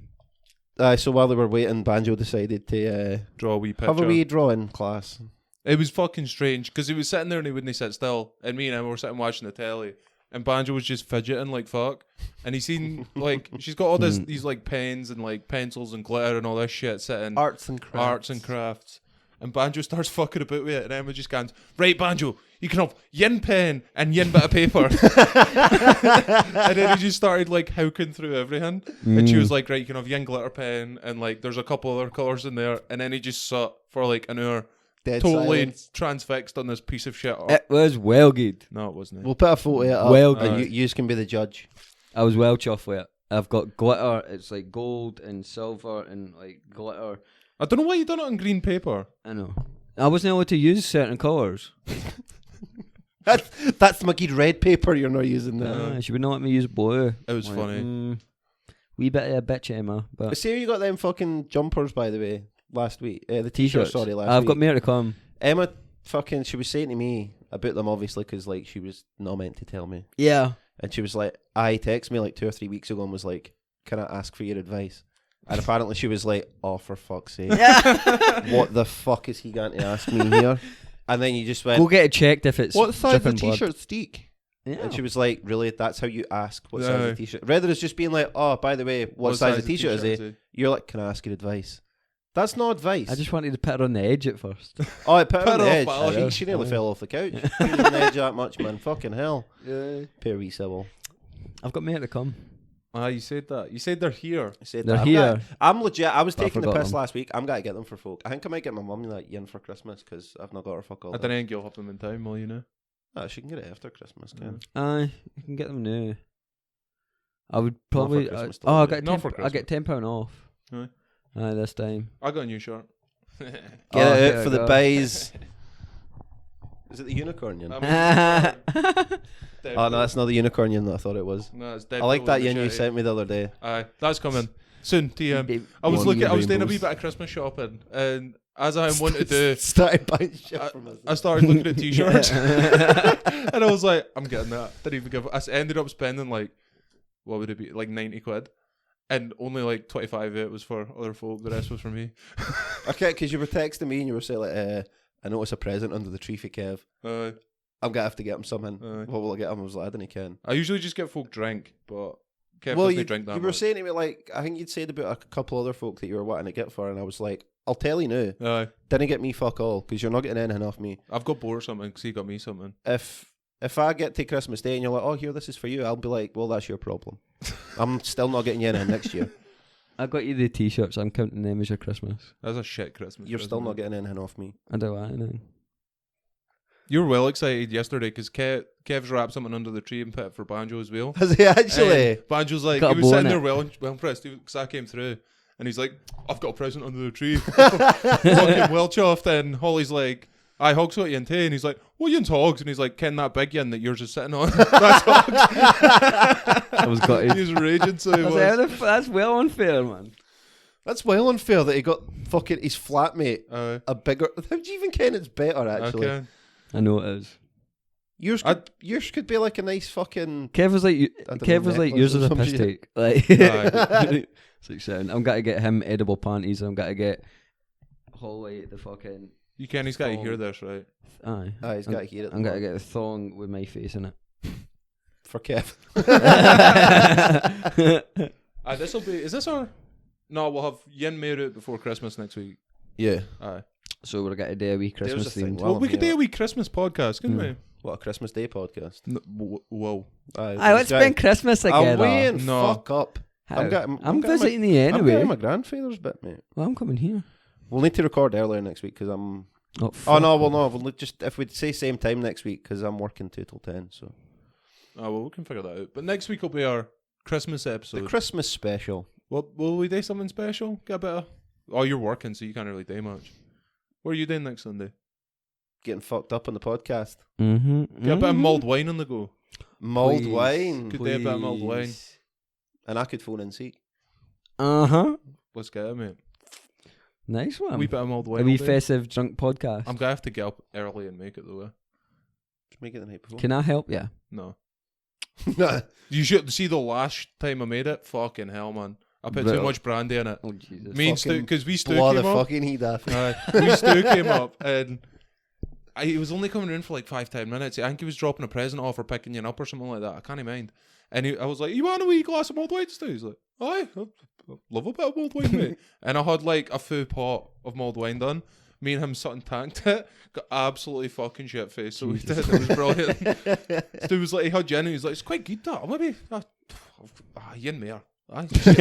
So while they were waiting, Banjo decided to Draw a wee picture. have a wee drawing class. It was fucking strange because he was sitting there and he wouldn't sit still, and me and him were sitting watching the telly, and Banjo was just fidgeting like fuck. And he seen like she's got all these like pens and like pencils and glitter and all this shit sitting. Arts and crafts. And Banjo starts fucking about with it, and Emma just goes, right, Banjo, you can have yin pen and yin bit of paper. And then he just started like howking through everything. And she was like, right, you can have yin glitter pen, and like there's a couple other colours in there. And then he just sat for like an hour, Dead totally silence. transfixed on this piece of shit. It was well good. No, it wasn't. We'll put a photo of it up, Well and good. you can be the judge. I was well chuffed with it. I've got glitter. It's like gold and silver and like glitter. I don't know why you done it on green paper. I know. I wasn't able to use certain colours. That's my good red paper you're not using there. She would not let me use blue. It was funny. Wee bit of a bitch, Emma. But See how you got them fucking jumpers, by the way, last week? The t-shirts. t-shirts, sorry, last I've week. got more to come. Emma fucking, she was saying to me about them, obviously, because like she was not meant to tell me. Yeah. And she was like, I texted me like 2 or 3 weeks ago and was like, can I ask for your advice? And apparently she was like, oh, for fuck's sake. What the fuck is he going to ask me here? And then you just went, Go get it checked if it's what size dripping of blood. t-shirts, Deek? Yeah. And she was like, really? That's how you ask what size No. of t-shirt? Rather it's just being like, oh, by the way, what size of t-shirt is t-shirt it? You're like, can I ask your advice? That's not advice. I just wanted to put her on the edge at first. Oh, I put her on Put the her edge. off balance. She nearly fell off the couch. She was on the edge that much, man. Fucking hell. Yeah. Poor wee Sybil. I've got more to come. You said that. You said they're here. I said They're that. here. I'm legit. I was But I taking the forgot piss them. last week. I'm going to get them for folk. I think I might get my mum like yin for Christmas because I've not got her fuck all. I don't think you'll have them in time, will you know? Oh, she can get it after Christmas, can Aye, you can get them now. I would probably. Christmas I delivery. got Not 10, for I get £10 off. Aye. Aye, this time. I got a new shirt. Get Oh, it here out for I the go. bays. Is it the unicorn yin? I'm a unicorn. Oh no, that's not the unicorn yin that I thought it was. No, it's I like that yin you machete. sent me the other day. Aye, that's coming soon. TM. I was One looking. I was doing a rainbows. wee bit of Christmas shopping, and as I wanted to do, Started buying shit from us. I started looking at t-shirts, and I was like, I'm getting that. Didn't even give. I ended up spending like, what would it be, like 90 quid, and only like 25 of it was for other folk. The rest was for me. Okay, because you were texting me and you were saying like, I noticed a present under the tree for Kev. I'm gonna have to get him something. Aye. What will I get him? I was like, I didn't can. I usually just get folk drink, but Kev Well, doesn't you, drink that you were much. saying to me like, I think you'd said about a couple other folk that you were wanting to get for, and I was like, I'll tell you now. Aye. Didn't get me fuck all because you're not getting anything off me. I've got Bo or something because he got me something. If I get to Christmas Day and you're like, oh, here, this is for you, I'll be like, well, that's your problem. I'm still not getting you anything next year. I got you the t-shirts. I'm counting them as your Christmas. That's a shit Christmas. You're still present. not getting anything off me. I don't want anything. You were well excited yesterday because Kev's wrapped something under the tree and put it for Banjo as well. Has he actually? And Banjo's like, Got a he was bow sitting in there it. well impressed because I came through and he's like, I've got a present under the tree. Fucking well chuffed. And Holly's like, I Hogs got you in tea. And he's like, what yin's Hogs? And he's like, Ken that big yin that yours is sitting on? That's Hogs. I was gutted. He was raging, so he I was was. like, that's well unfair, man. That's well unfair that he got fucking his flatmate a bigger. How do you even ken it's better actually? Okay. I know it is. Yours could be like a nice fucking. Kev was like, I don't Kev know, was like, necklace yours or is a some piss shit. take. Like, Aye. it's like saying, I'm gonna get him edible panties. I'm gonna get Holly the fucking. You can, he's got to Thong. hear this, right? Aye. Ah, he's got to hear it. I'm gonna get the thong with my face in it. for Kev. This'll be, is this our? No, we'll have Yin Mayor out before Christmas next week. Yeah. Aye. So we're gonna do a wee There's Christmas a thing. theme. Well, Well, we could yeah. do a wee Christmas podcast, couldn't we? What a Christmas Day podcast. Whoa. Aye, let's spend Christmas I'm together. waiting. No. Fuck up. How? I'm getting visiting you I'm anyway. getting my grandfather's bit, mate. Well, I'm coming here. We'll need to record earlier next week because I'm. Oh, Oh no, well no. We'll just if we say same time next week because I'm working 2 till 10. So Oh, well, we can figure that out. But next week will be our Christmas episode. the Christmas special. Will we do something special? Get a bit of... Oh, you're working, so you can't really do much. What are you doing next Sunday? Getting fucked up on the podcast. Mm-hmm. Get a bit of mulled wine on the go. Mulled Please. wine. Could do a bit of mulled wine. And I could phone in sick. Uh-huh. Let's get it, mate. Nice one. Wee bit of mulled wine. A wee will do. festive drunk podcast. I'm going to have to get up early and make it, though. Just make it the night before. Can I help you? No. Nah. You should see the last time I made it. Fucking hell, man. I put too Bro. much brandy in it. Oh, Jesus. Me and Stu, Fucking because we Stu Blow came the up. fucking heat off. We Stu came up, and he was only coming in for like 5-10 minutes. I think he was dropping a present off or picking you up or something like that. I can't mind. And I was like, "You want a wee glass of mulled wine today?" He's like, "Aye, I love a bit of mulled wine, mate." And I had like a full pot of mulled wine done. Me and him sat and tanked it. Got absolutely fucking shit faced. So we did. It was brilliant. Dude was like, he had gin and he was like, "It's quite good that. Maybe yin mayor." 6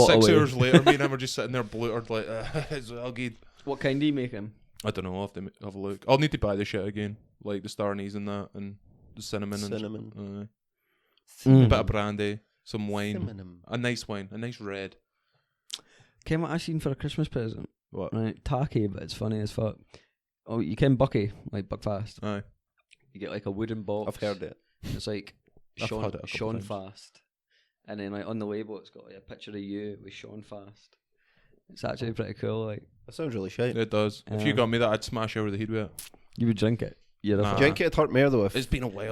hours later, me and him are just sitting there bloated like, it's well good. What kind do you make him? I don't know. I'll have to have a look. I'll need to buy the shit again, like the star anise and that, and the cinnamon. Cinnamon. A bit of brandy, some wine, Cinnamon. a nice wine, a nice red. Ken, what I seen for a Christmas present? What? Right, tacky, but it's funny as fuck. Oh, you can Bucky, like Buckfast. Aye. You get like a wooden box. I've heard it. It's like I've Sean, had it a couple Sean times. Fast. And then like on the label it's got like a picture of you with Sean Fast. It's actually pretty cool, like That sounds really shite. It does. If you got me that, I'd smash over the head with it. you would drink it. You're a Nah. Drink it at Hurt Mayor though. If It's been a while.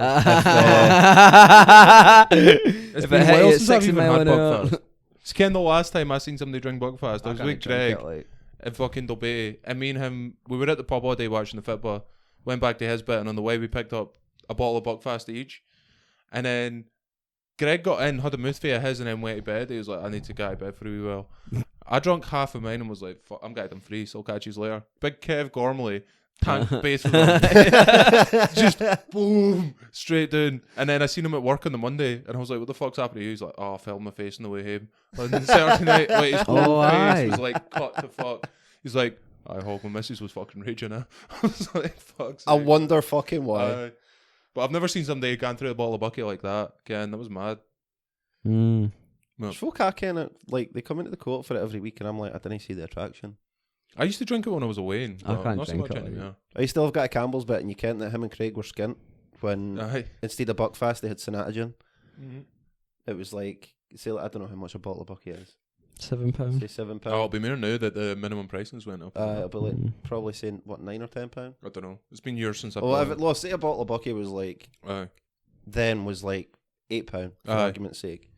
It's It's been a while since I've 60 even mile had an hour. Buckfast. It's kind of the last time I seen somebody drink Buckfast. I was with Greg Like, in fucking Dalbeatty, and me and him, we were at the pub all day watching the football. Went back to his bit, and on the way we picked up a bottle of Buckfast each, and then Greg got in, had a mouthful of his, and then went to bed. He was like, "I need to get to bed for a wee while." I drank half of mine and was like, "Fuck, I'm getting them free, so I'll catch you later." Big Kev Gormley tanked base with him. Just boom, straight down. And then I seen him at work on the Monday, and I was like, "What the fuck's happened to you?" He's like, "Oh, I fell on my face on the way home." And then Saturday night, like his whole aye. face was like cut to fuck. He's like, "I hope my missus was fucking raging." I was like, "Fuck's I sake." wonder fucking why. But I've never seen somebody gone through a bottle of bucket like that. Again, that was mad. There's folk I ken it, like they come into the court for it every week, and I'm like, I didn't see the attraction. I used to drink it when I was away. I can't not so drink much it, anymore. I used to have got a Campbell's bit, and you kent that him and Craig were skint when Aye. instead of Buckfast they had Synatogen. Mm-hmm. It was like, say, I don't know how much a bottle of bucket is. £7. Say £7. Oh, it'll be more now that the minimum prices went up. It'll be like probably saying what, £9 or £10. I don't know. It's been years since I've Well, if bought it lost, say a bottle of bucket was like Aye. then was like £8 for Aye. argument's sake.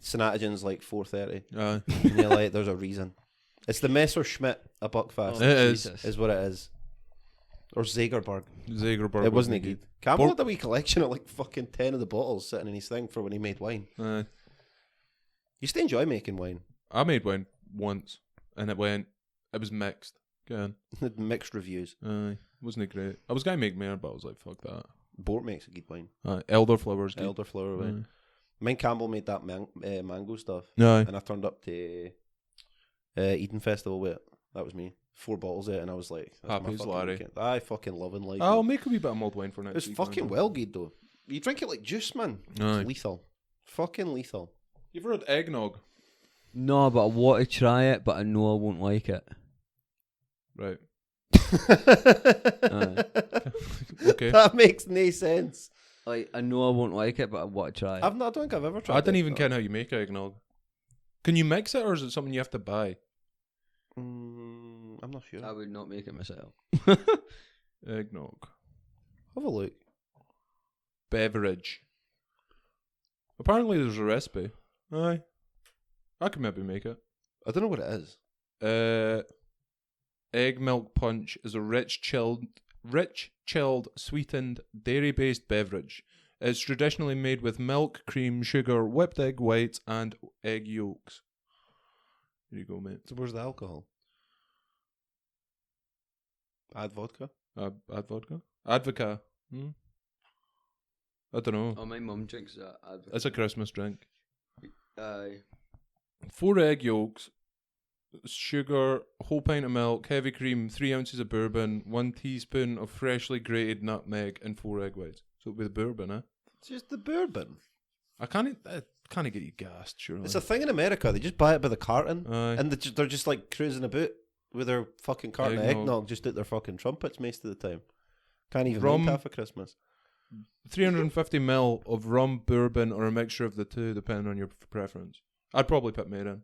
Synatogen's like $4.30. Aye. And you're like, there's a reason. It's the Messerschmitt a Buckfast. It is. Jesus. Is what it is. Or Zagerberg. Zagerberg. It wasn't good. Campbell Bor- had a wee collection of like fucking 10 of the bottles sitting in his thing for when he made wine. Aye. Used to enjoy making wine. I made wine once, and it was mixed. Again. Had mixed reviews. Aye. Wasn't it great? I was going to make more, but I was like, fuck that. Bort makes a good wine. Aye. Elderflower's good. Elderflower wine. Mine Campbell made that mango stuff. Aye. And I turned up to Eden Festival with it. That was me. 4 bottles of it, and I was like, that's Happy my as fucking Larry. weekend. I fucking loving like I'll make a wee bit of mulled wine for next It's week. fucking man. well good though. You drink it like juice, man. Aye. It's lethal. Fucking lethal. You ever had eggnog? No, but I want to try it, but I know I won't like it. Right. Okay. That makes no sense. Like, I know I won't like it, but I want to try it. I don't think I've ever tried I didn't it. even care how you make eggnog. Can you mix it, or is it something you have to buy? I'm not sure. I would not make it myself. Eggnog. Have a look. Beverage. Apparently there's a recipe. Aye. I could maybe make it. I don't know what it is. Egg milk punch is a rich, chilled, sweetened, dairy-based beverage. It's traditionally made with milk, cream, sugar, whipped egg whites, and egg yolks. Here you go, mate. So where's the alcohol? Add vodka? Add vodka? Advoca. I don't know. Oh, my mum drinks that. It's a Christmas drink. Aye. 4 egg yolks, sugar, whole pint of milk, heavy cream, 3 ounces of bourbon, 1 teaspoon of freshly grated nutmeg, and 4 egg whites. So with bourbon, eh? It's just the bourbon. I can't get you gassed, surely. It's a thing in America. They just buy it by the carton. Aye. And they're just like cruising about with their fucking carton of Eggnog. eggnog just at their fucking trumpets most of the time. Can't even Rum. make half a Christmas. 350 ml of rum, bourbon, or a mixture of the two, depending on your preference. I'd probably put more in.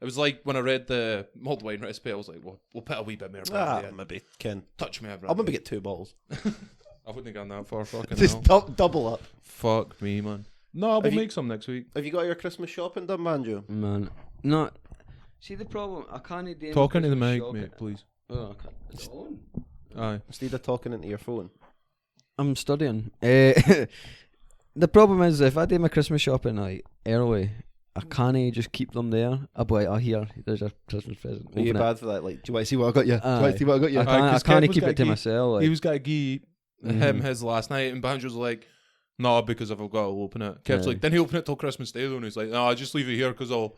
It was like when I read the mulled wine recipe, I was like, well, we'll put a wee bit more brandy in. Maybe Ken. Touch me, I'll maybe get 2 bottles. I wouldn't have gone that far, fucking Just hell. double up. Fuck me, man. No, we'll make some next week. Have you got your Christmas shopping done, Banjo? Man. Not. See, the problem, I can't do Talking to the Christmas mic, shopping. mate, please. Oh, I can't. It's on. Aye. instead of talking into your phone. I'm studying. The problem is, if I do my Christmas shopping like early, I can't just keep them there. Here, there's a Christmas present. Are you Open it. bad for that? Like, do you want to see what I got you? Do you want to see what I got you? I 'cause can't Kev was keep gonna it to gi- myself. Like, He was going to give him Mhm. his last night, and Banjo's like, "No, because if I've got to open it." Kev's Aye. like, "Then he open it till Christmas Day, though." And he's like, "No, I just leave it here because I'll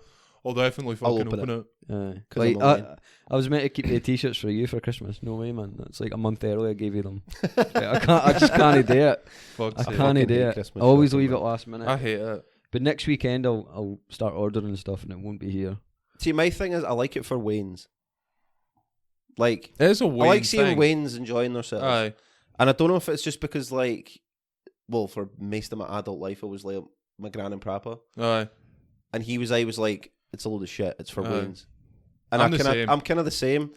definitely fucking open open it." Aye. 'Cause Like, I'm online. I was meant to keep the t-shirts for you for Christmas. No way, man. That's like a month early. I gave you them. Like, I just can't do it. Fuck's I sake. can't fucking do hate it. Christmas I always shopping, leave it man. last minute. I hate it. But next weekend I'll start ordering stuff and it won't be here. See, my thing is, I like it for Wayne's. Like, It is a I Wayne like seeing thing. Wayne's enjoying themselves. Aye. And I don't know if it's just because, like, well, for most of my adult life, I was like my gran and Papa, Aye. and I was like, it's a load of shit. It's for Aye. Wayne's, and I'm the same. I'm kind of the same.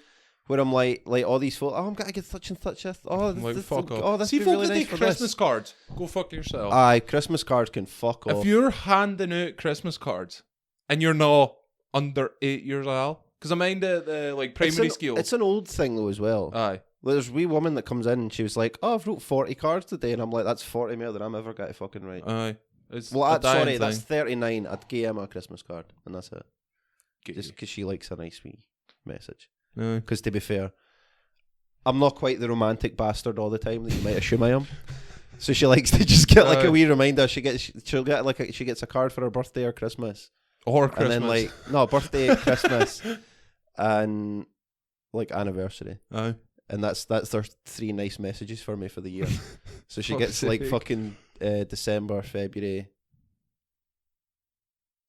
Where I'm like all these folk, oh, I'm gonna get such and such a, I'm like, fuck off. oh, that's See, be folk really that nice do for Christmas this. cards. Go fuck yourself. Aye, Christmas cards can fuck off. If you're handing out Christmas cards and you're not under 8 years old, because I mind the like primary school. It's an old thing though as well. Aye. There's a wee woman that comes in and she was like, "Oh, I've wrote 40 cards today," and I'm like, "That's 40 more than I'm ever going to fucking write." Aye. It's Well, a dying sorry, thing. that's 39. I'd give Emma a Christmas card, and that's it. Gay. Just because she likes a nice wee message. Aye. Because to be fair, I'm not quite the romantic bastard all the time that you might assume I am. So she likes to just get like a wee reminder. She'll get like she gets a card for her birthday or Christmas, Or Christmas. and then like no birthday, Christmas, and like anniversary. Aye. And that's their 3 nice messages for me for the year. So she Fuck's gets like sake. fucking December, February.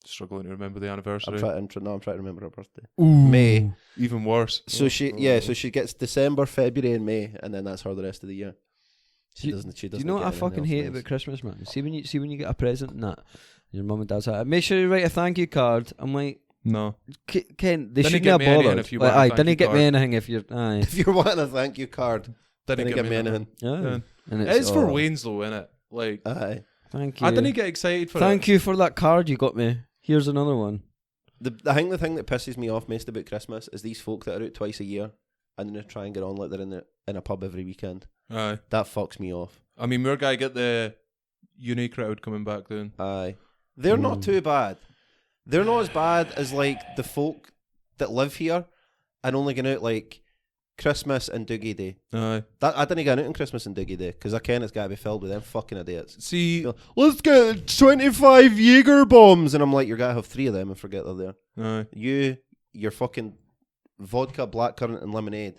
Struggling to remember the I'm anniversary. trying to remember her birthday. Ooh. May. Even worse. So so she gets December, February, and May, and then that's her the rest of the year. She Do doesn't. Do you know what I get anything fucking else hate nice. about Christmas, man? See when you get a present and that, your mum and dad's like, make sure you write a thank you card. I'm like, No. Ken, they Didn't shouldn't get have me anything bothered. if you Like, want a aye, thank didn't you get me card. anything if you're aye. If you're wanting a thank you card, Didn't get me anything. Yeah. And It's for oh, Wayne's though, innit? Like, Aye. Thank you. I didn't get excited for Thank it. you for that card you got me. Here's another one. I think the thing that pisses me off most about Christmas is these folk that are out twice a year and then they try and get on like they're in a pub every weekend. Aye. That fucks me off. I mean, we're going to get the uni crowd coming back then. Aye. They're not too bad. They're not as bad as like the folk that live here and only going out like Christmas and Doogie Day. Aye. That I didn't get out on Christmas and Doogie Day because I ken it's got to be filled with them fucking idiots. See, Let's get 25 Jaeger bombs, and I'm like, you're gonna have 3 of them and forget they're there. aye. Your fucking vodka, blackcurrant, and lemonade.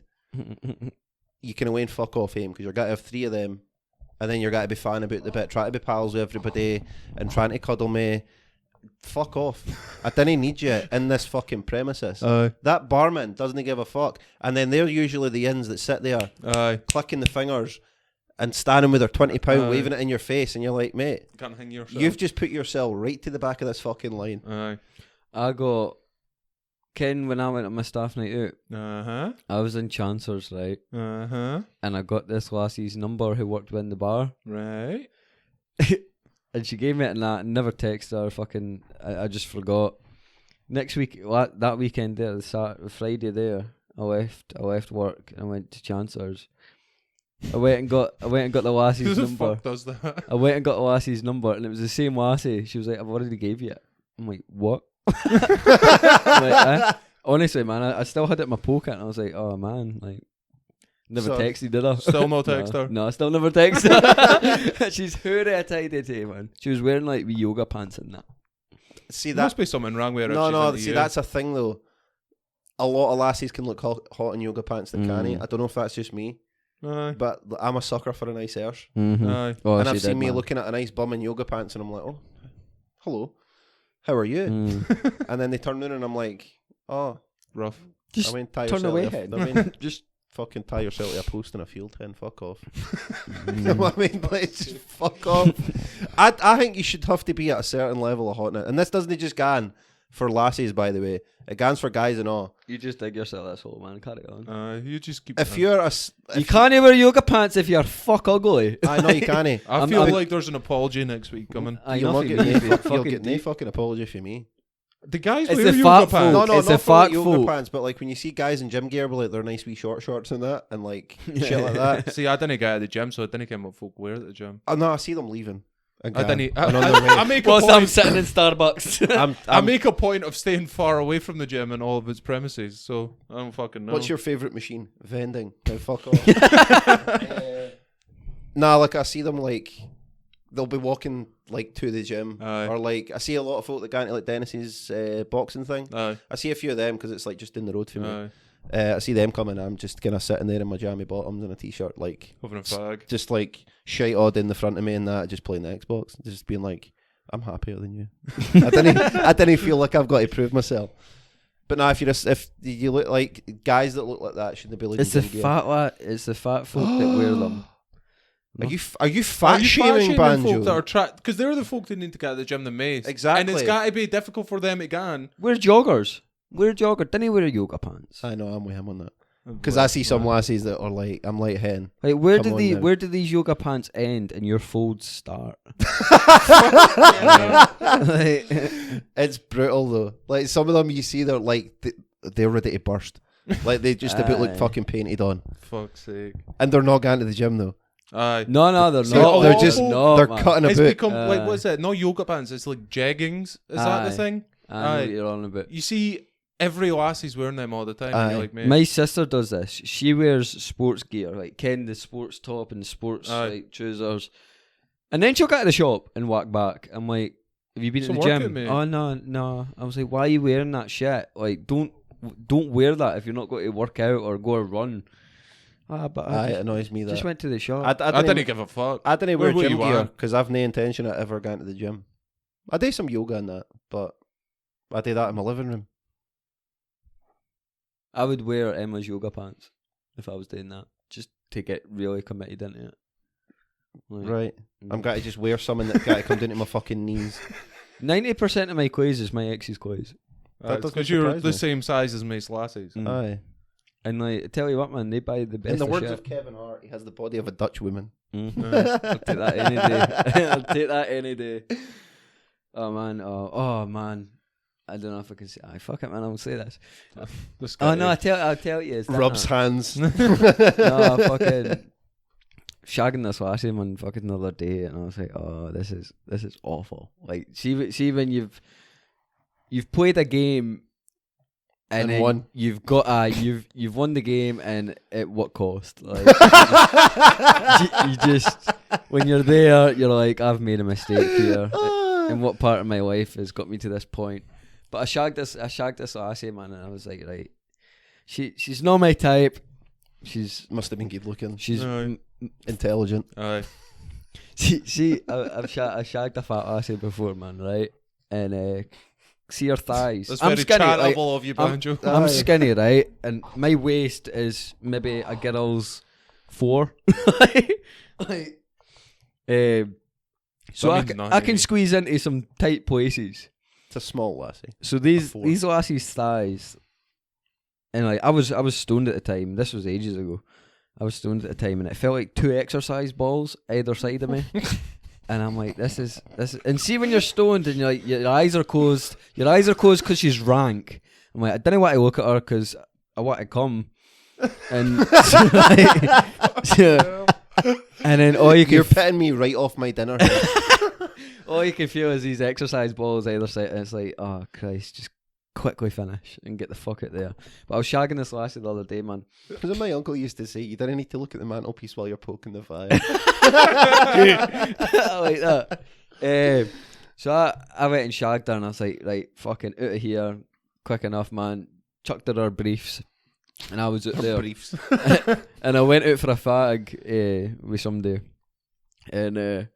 You can away and fuck off him because you're gonna have 3 of them, and then you're gonna be fan about the bit, trying to be pals with everybody and trying to cuddle me. Fuck off! I didn't need you in this fucking premises. Aye. That barman doesn't give a fuck, and then they're usually the ins that sit there Aye. clicking the fingers and standing with their £20 Aye. waving it in your face, and you're like, mate, Can't hang yourself. you've just put yourself right to the back of this fucking line. Aye. I got Ken when I went on my staff night out. Uh-huh. I was in Chancellors, right, Uh-huh. and I got this lassie's number who worked in the bar. Right. And she gave me it and I never texted her. Fucking, I just forgot. Next week, that weekend there, the Friday there, I left work and I went to Chancellors. I went and got the Who lassie's the number. fuck does that? I went and got the lassie's number and it was the same lassie. She was like, "I've already gave you it." I'm like, "What?" I'm like, honestly, man, I still had it in my pocket and I was like, "Oh man, like." Never So- texted, did I? Still no text her? No, I still never texted her. She's irritated, man. She was wearing like wee yoga pants and that. See There must that? be something wrong with her. if No, she's no. into See, you. that's a thing though. A lot of lassies can look hot in yoga pants that can't. I don't know if that's just me, Aye. but I'm a sucker for a nice arse. Mm-hmm. Aye. Oh, and she I've seen did, me man. looking at a nice bum in yoga pants, and I'm like, oh, hello, how are you? Mm. And then they turn around, and I'm like, oh, Rough. Just I mean, tie turn yourself away, to a- head. I mean, Just fucking tie yourself to a post in a field hen. Fuck off. Mm. You know what I mean? Like, just fuck off. I think you should have to be at a certain level of hotness, and this doesn't just gan for lassies, by the way. It gans for guys and all. you just dig yourself this hole, man. Carry on. You just keep. If you're a, You can't wear yoga pants if you're fuck ugly. I know you can't. I I'm- feel I'm- like there's an apology next week coming. I You'll know not for get me, no but you'll fucking get no Deek. fucking apology for me. The guys It's wear the yoga fat pants. folk. No, It's not a for like fat yoga folk. pants, but like when you see guys in gym gear with like their nice wee short shorts and that, and like shit like that. See, I didn't get out of the gym, so I didn't get what folk wear at the gym. Oh no, I see them leaving. And I gone, didn't. and on their way. I make a Whilst I'm point. sitting in Starbucks. I make a point of staying far away from the gym and all of its premises, so I don't fucking know. What's your favourite machine? Vending. Now fuck off. Nah, like I see them like they'll be walking like to the gym, Aye. or like I see a lot of folk that go into like Dennis's boxing thing. Aye. I see a few of them because it's like just in the road for me. Aye. I see them coming. I'm just kind of sitting there in my jammy bottoms and a t-shirt, like Having a fag. just like shite odd in the front of me and that, just playing the Xbox, just being like, I'm happier than you. I didn't feel like I've got to prove myself. But now, if you look like guys that look like that, shouldn't be like. It's the fat It's the fat folk that wear them. Are you fat shaming, Banjo? Folk that are because they're the folk that need to get out of the gym the most. Exactly. And it's got to be difficult for them to gan. Wear joggers. Wear jogger. Didn't he wear yoga pants? I know, I'm with him on that. Because I see some lassies that are like, I'm like hen. Like where Come on now. where do these yoga pants end and your folds start? Like, It's brutal though. Like some of them you see, they're like they're ready to burst. Like they just about look Aye. fucking painted on, Fuck's sake. and they're not going to the gym though. Aye. no, they're So not. they're just not, they're man. cutting It's about. become like what's it? No yoga pants. It's like jeggings. Is that the Aye. thing? I know Aye. what you're on about. You see every lassie's wearing them all the time. And Aye. you're like, mate. My sister does this. She wears sports gear, like Ken the sports top and the sports Aye. like trousers, and then she'll get to the shop and walk back. I'm like, "Have you been Some to the workout, gym?" mate. Oh no. I was like, "Why are you wearing that shit? Like, don't wear that if you're not going to work out or go a run." But Aye, I it annoys me that. just went to the shop. I didn't give a fuck. I didn't wear Where gym you gear want? because I've no intention of ever going to the gym. I do some yoga and that, but I do that in my living room. I would wear Emma's yoga pants if I was doing that, just to get really committed into it. Like, Right. I'm going to just wear something that got to come down to my fucking knees. 90% of my clothes is my ex's clothes. That doesn't Because you're surprise the me. same size as Mace lassies. Mm. Aye. And like, I tell you what, man, they buy the best In the of words shit. of Kevin Hart, he has the body of a Dutch woman. Mhm. I'll take that any day. I'll take that any day. Oh man, oh man. I don't know if I can say. Fuck it, man. I won't say this. This guy. Oh no, I'll tell you. It's that Rubs now. hands. No, fucking shagging this lassie man fucking the other day, and I was like, oh, this is awful. Like, see when you've played a game. And then won. You've got you've won the game, and at what cost? Like you just when you're there, you're like, I've made a mistake here. And what part of my life has got me to this point? But I shagged this lassie, man, and I was like, right, she's not my type. Must have been good looking. She's Aye. Intelligent. Aye. I shagged a fat lassie before, man, right? And see her thighs. That's I'm very skinny, right? charitable of you, Banjo. I'm Aye. skinny, right? And my waist is maybe a girl's 4. So That I means can, nothing I to can me. squeeze into some tight places. It's a small lassie. So these 4. lassies' thighs, and like I was stoned at the time. This was ages ago. I was stoned at the time, and it felt like 2 exercise balls either side of me. And I'm like, this is. And see when you're stoned and you're like, your eyes are closed. Your eyes are closed because she's rank. I'm like, I didn't want to look at her because I want to come. And so, and then all you can You're pitting me right off my dinner. all you can feel is these exercise balls either side, and it's like, oh Christ, just quickly finish and get the fuck out there. But I was shagging this lassie the other day, man. Because my uncle used to say, you didn't need to look at the mantelpiece while you're poking the fire. I like that. So I went and shagged her, and I was like, right, fucking out of here, quick enough, man. Chucked her briefs, and I was out there. Briefs. And I went out for a fag with somebody, and my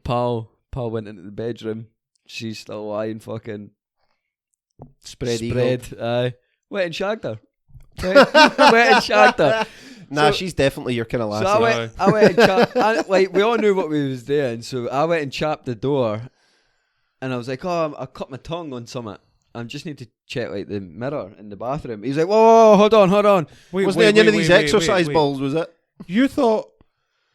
pal went into the bedroom. She's still lying, fucking Spread. Aye, went and shagged her. Went and shagged her. Nah, So- she's definitely your kind of lassie. So I went and chapped, like, we all knew what we was doing, so I went and chapped the door, and I was like, oh, I cut my tongue on something. I just need to check, like, the mirror in the bathroom. He was like, whoa, hold on. Wait, Wasn't there any of these exercise balls, was it? You thought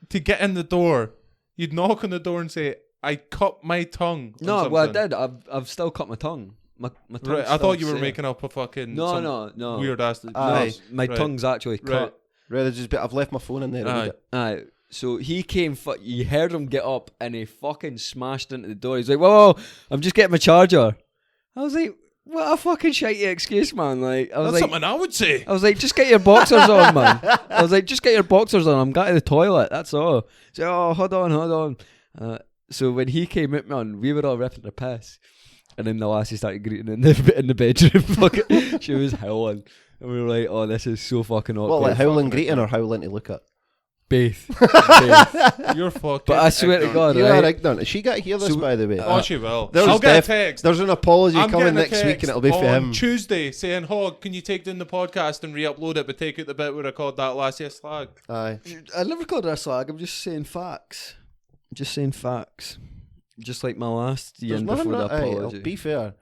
to get in the door, you'd knock on the door and say, I cut my tongue. on No, well, I something. did. I've still cut my tongue. my tongue's Right, I thought you were still making up a fucking no weird ass. Aye. my Right. tongue's actually cut. Rather just be, I've left my phone in there. Aye. Read it. Aye. So he came. You heard him get up, and he fucking smashed into the door. He's like, "Whoa, I'm just getting my charger." I was like, "What a fucking shitey excuse, man!" Like, I was That's like, something I would say. I was like, "Just get your boxers on, man." I was like, "Just get your boxers on. I'm going to the toilet. That's all." So, oh, hold on. So when he came at me on, we were all ripping the piss, and then the lassie started greeting in the bedroom. Fucking, she was howling, and we were like, "Oh, this is so fucking awkward." What, like howling greeting or howling to look at? Both. You're fucking. But I swear to ignorant. God, You right? are ignorant. She got to hear this, So- by the way. Oh, she will. There's I'll get a def- text. There's an apology I'm coming getting a next week, text and it'll be for on him. Tuesday saying, "Hog, can you take down the podcast and re-upload it, but take out the bit where I called that lassie a slag?" Aye. I never called her a slag. I'm just saying facts. Just saying facts. Just like my last There's yin nothing before the wrong- aye, apology. be fair.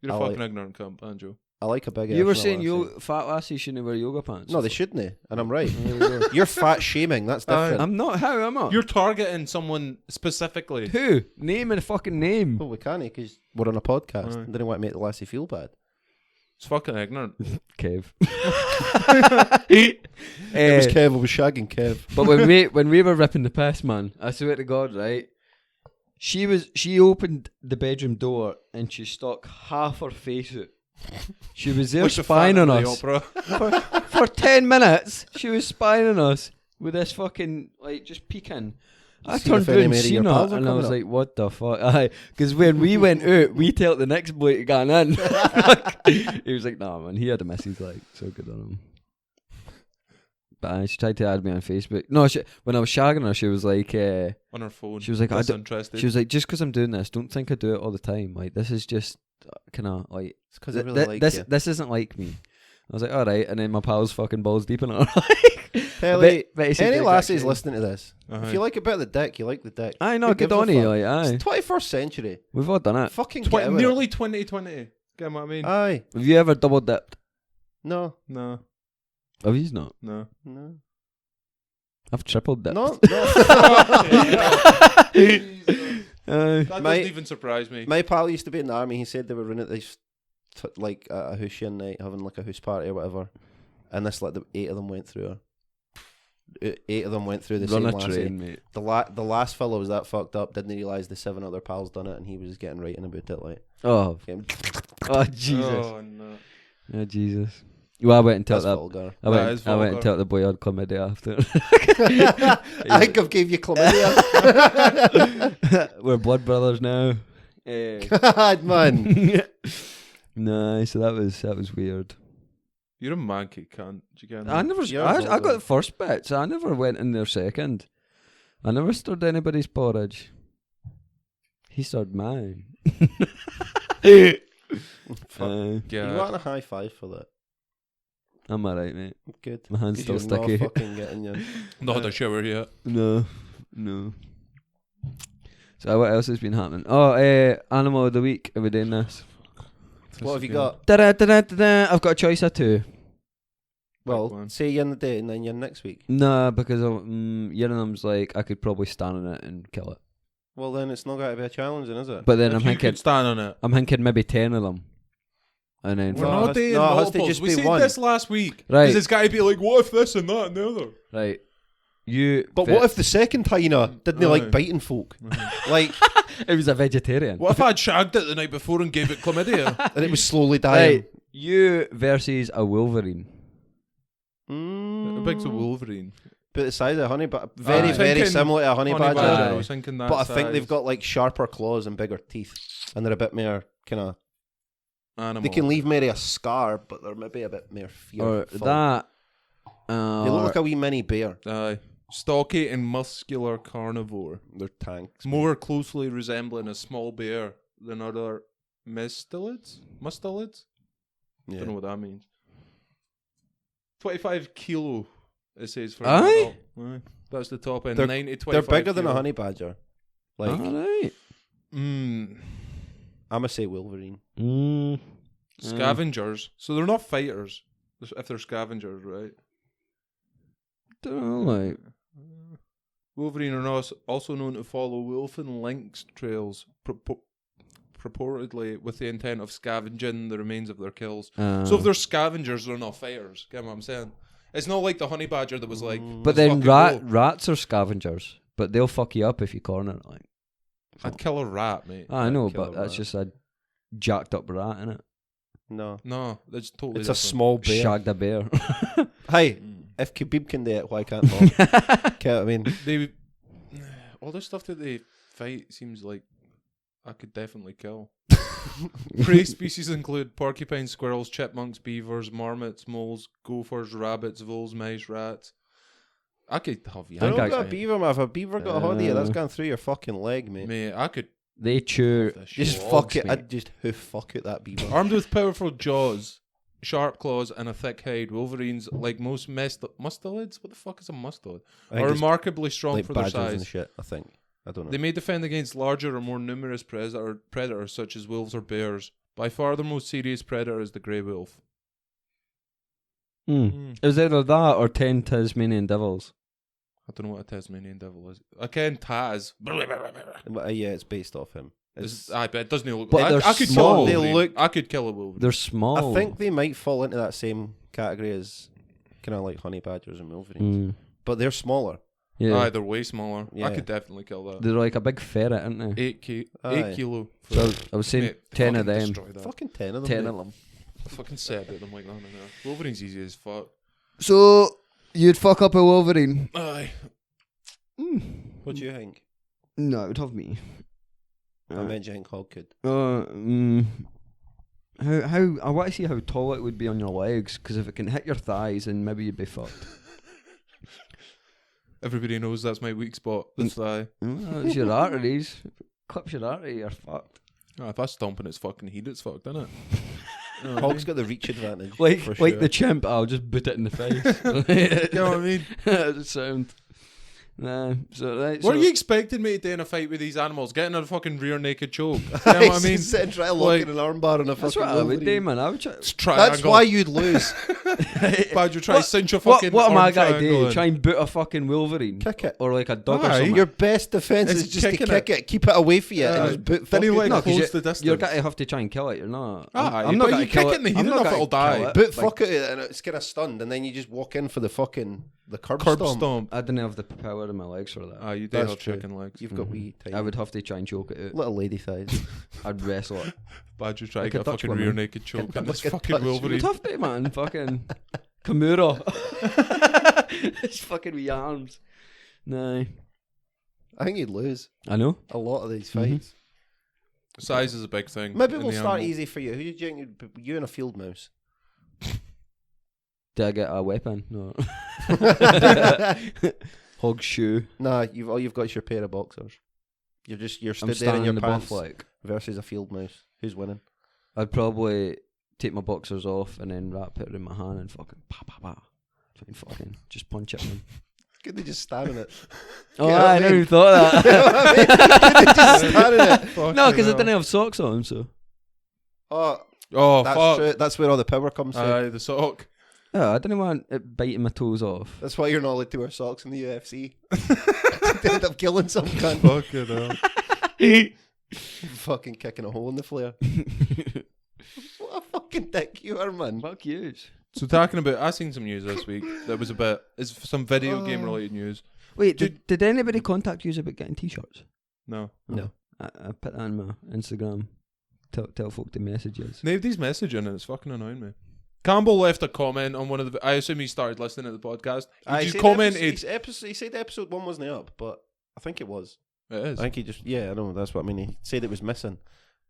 You're a I fucking like- ignorant cunt, Banjo. I like a big. You were effort, saying lassie. fat lassies shouldn't wear yoga pants. No, they shouldn't, and I'm right. There we go. You're fat shaming. That's different. I'm not. How am I? You're targeting someone specifically. Who? Name and fucking name. Well, we can't because we're on a podcast. Aye. I didn't want to make the lassie feel bad. It's fucking ignorant. Kev. It was Eh, Kev. I was shagging Kev. but when we were ripping the piss, man, I swear to God, right? She opened the bedroom door and she stuck half her face out. She was there Like the spying Phantom on of the us Opera. for 10 minutes. She was spying on us with this fucking like just peeking. I See if turned any around and more of your seen pals her are and I coming was up. like, "What the fuck?" Because when we went out, we told the next boy to go in. Like, he was like, "Nah, man, he had a missus, like, so good on him." But she tried to add me on Facebook. No, when I was shagging her, she was like, On her phone. She was like, I d- interested. she was like, "Just because I'm doing this, don't think I do it all the time. Like, this is just kind of like It's because I really like you. this isn't like me." I was like, "All right," and then my pal's fucking balls deep in her. Pelly, bet he said any dick, lassies actually. listening to this, if you like a bit of the dick, you like the dick. I know, Who good gives a on you. fuck? Like, aye, It's 21st century. we've all done it. Fucking get out nearly 2020. Get what I mean? Aye. Have you ever double dipped? No. No, Have you not? no. No. I've triple dipped. No. Aye. That My- doesn't even surprise me. My pal used to be in the army. He said they were running this like a Hoosian night, having like a house party or whatever, and this like the 8 of them went through her. 8 of them went through the Run same a lassie. train, mate. The last fellow was that fucked up. Didn't realise the 7 other pals done it, and he was getting writing about it. Like, Oh, getting, oh Jesus. Oh no. Oh Jesus. Well, I went and told that's that. vulgar. I That went, is I went and vulgar. told the boy I'd chlamydia after. I think I've gave you chlamydia. We're blood brothers now. God, man. Nah, so that was weird. You're a manky cunt. Did you get I never. You're I vulgar. got the first bit, so I never went in there second. I never stirred anybody's porridge. He stirred mine. Fuck. You want a high five for that? I'm alright, mate. Good. My hand's still 'Cause you're not sticky. fucking getting you. Not had a shower yet. No. So what else has been happening? Oh, animal of the week. Are we doing this? What have you got? Da-da-da-da-da. I've got a choice of two. Well, one. say you're in the day and then you're next week. Nah, because Uranum's like I could probably stand on it and kill it. Well, then it's not going to be a challenge, then, is it? But then If I'm you thinking, could stand on it. maybe 10 of them, and then We're No, it not has- doing no, it has to multiples. just We be said one. this last week. Right. Because it's got to be like, what if this and that and the other? right. You. But what if the second hyena didn't Aye. like biting folk? Like, it was a vegetarian? What if I'd shagged it the night before and gave it chlamydia? and it was slowly dying. Right. You versus a wolverine. A big's a wolverine. But the size of a honey badger, very, Aye. very Thinking similar to a honey badger. I was thinking that But I think size. they've got like sharper claws and bigger teeth, and they're a bit more kind of. Animal. They can leave maybe a scar, but they're maybe a bit more Or fearful. that. They look like a wee mini bear. Aye. Stocky and muscular carnivore. They're tanks. More closely resembling a small bear than other mustelids? Mustelids? Yeah. Don't know what that means. 25 kilo, it says for Aye? an adult. Aye. That's the top end. They're- 90, They're 25 bigger than a kilo. honey badger. Like, Alright. Mm. I'm gonna say Wolverine. Scavengers. So they're not fighters. If they're scavengers, right? Don't know, like. Wolverine are also known to follow wolf and lynx trails, purportedly with the intent of scavenging the remains of their kills. So if they're scavengers, they're not fighters. Get what I'm saying? It's not like the honey badger that was like. But then rats are scavengers, but they'll fuck you up if you corner it. Like, I'd kill a rat, mate. I know, kill but a that's rat. just a jacked up rat, innit? No, That's totally. it's different. a small bear. Shagged a bear. Hey, if Khabib can do it, why can't Bob? Get what I mean? They all the stuff that they fight seems like I could definitely kill. Prey species include porcupines, squirrels, chipmunks, beavers, marmots, moles, gophers, rabbits, voles, mice, rats. I could have They you. don't got a mate. beaver, man. If a beaver got a hold of you, that's gone through your fucking leg, mate. Mate, I could They chew. this Just shit. fuck it. mate. I'd just hoof fuck it, that beaver. Armed with powerful jaws, sharp claws, and a thick hide, wolverines, like most mustelids, what the fuck is a mustelid? I think Are it's remarkably strong like for their badgers and size. shit, I think. I don't know. They may defend against larger or more numerous predators such as wolves or bears. By far the most serious predator is the grey wolf. Is either that or 10 Tasmanian devils? I don't know what a Tasmanian devil is. I can Taz. But, yeah, it's based off him. I bet it doesn't look. But they're I could small. kill a They Wolverine. look- I could kill a Wolverine. They're small. I think they might fall into that same category as kind of like honey badgers and wolverines. But they're smaller. Yeah. Aye, they're way smaller. Yeah. I could definitely kill that. They're like a big ferret, aren't they? 8 Aye. kilo. For So I was saying mate, 10 of fucking them. destroy that. Fucking 10 of them. 10 mate. of them. I fucking said it. I'm like, no. Wolverine's easy as fuck. So, you'd fuck up a Wolverine? Aye. What do you think? No, it would have me. I meant you think Hog could. How I want to see how tall it would be on your legs, because if it can hit your thighs, then maybe you'd be fucked. Everybody knows that's my weak spot. The thigh. It's your arteries. Clips your artery, you're fucked. Oh, if I stomp in its fucking heat, it's fucked, isn't it? Hog's got the reach advantage. Like for like sure. the chimp, I'll just boot it in the face. You know what I mean? That's sound. Nah, so right. What so are you expecting me to do in a fight with these animals? Getting a fucking rear naked choke. You know what I mean? Sitting trying to lock Like- in an armbar on a That's fucking what I would do, Wolverine. man. I would try. It's triangle. That's why you'd lose. Badger try to What- cinch your What, fucking what am I arm going to triangle do? in. Try and boot a fucking Wolverine? Kick it. Or like a dog or Aye, something? Your best defense It's is just to kicking kick it, keep it away from you, and just boot Then he fuck it. like No, 'cause close you- the distance. You're going to have to try and kill it. You're not. Aye, I'm not but gonna you kill kick it in the heat I'm not enough, gonna it'll kill die. it. Boot Like, fuck it, and it's kind of stunned, and then you just walk in for the fucking the curb curb stomp. stomp. I didn't have the power in my legs for that. Ah, you do That's have true. chicken legs. You've got wee tiny I would have to try and choke it out. little lady thighs. I'd wrestle it. Badger try to Like get a a Dutch fucking woman. rear naked choke in this Like a fucking Dutch Wolverine. Tough day, man. Fucking Kimura. It's fucking wee arms. No. I think you'd lose I know. a lot of these fights. Size is a big thing. Maybe in we'll the start animal. easy for you. Who do you think? You and a field mouse. Did I get a weapon? No. Hog shoe. Nah, all you've got is your pair of boxers. You're I'm stood there in standing your in the pants buff like. versus a field mouse. Who's winning? I'd probably take my boxers off and then wrap it in my hand and fucking pa pa pa. Fucking just punch it in. Could they just stand in it? Oh, You know what I I never mean? even thought of that. Could they just stand in it? No, because I didn't have socks on, so. Oh, Oh, that's fuck. true. That's where all the power comes from. Aye, the sock. Yeah, I didn't want it biting my toes off. That's why you're not allowed to wear socks in the UFC. They end up killing some cunt. Fucking hell. Fucking kicking a hole in the flare. What a fucking dick you are, man. Fuck you. So talking about, I seen some news this week that was a bit, it's some video game related news. Wait, did anybody contact you about getting t-shirts? No. No. I put that on my Instagram. Tell folk the messages. Nobody's messaging and it's fucking annoying me. Campbell left a comment on one of the, I assume he started listening to the podcast. He just commented. He said episode 1 wasn't up, but I think it was. It is. I think he just, I know, that's what I mean. He said it was missing.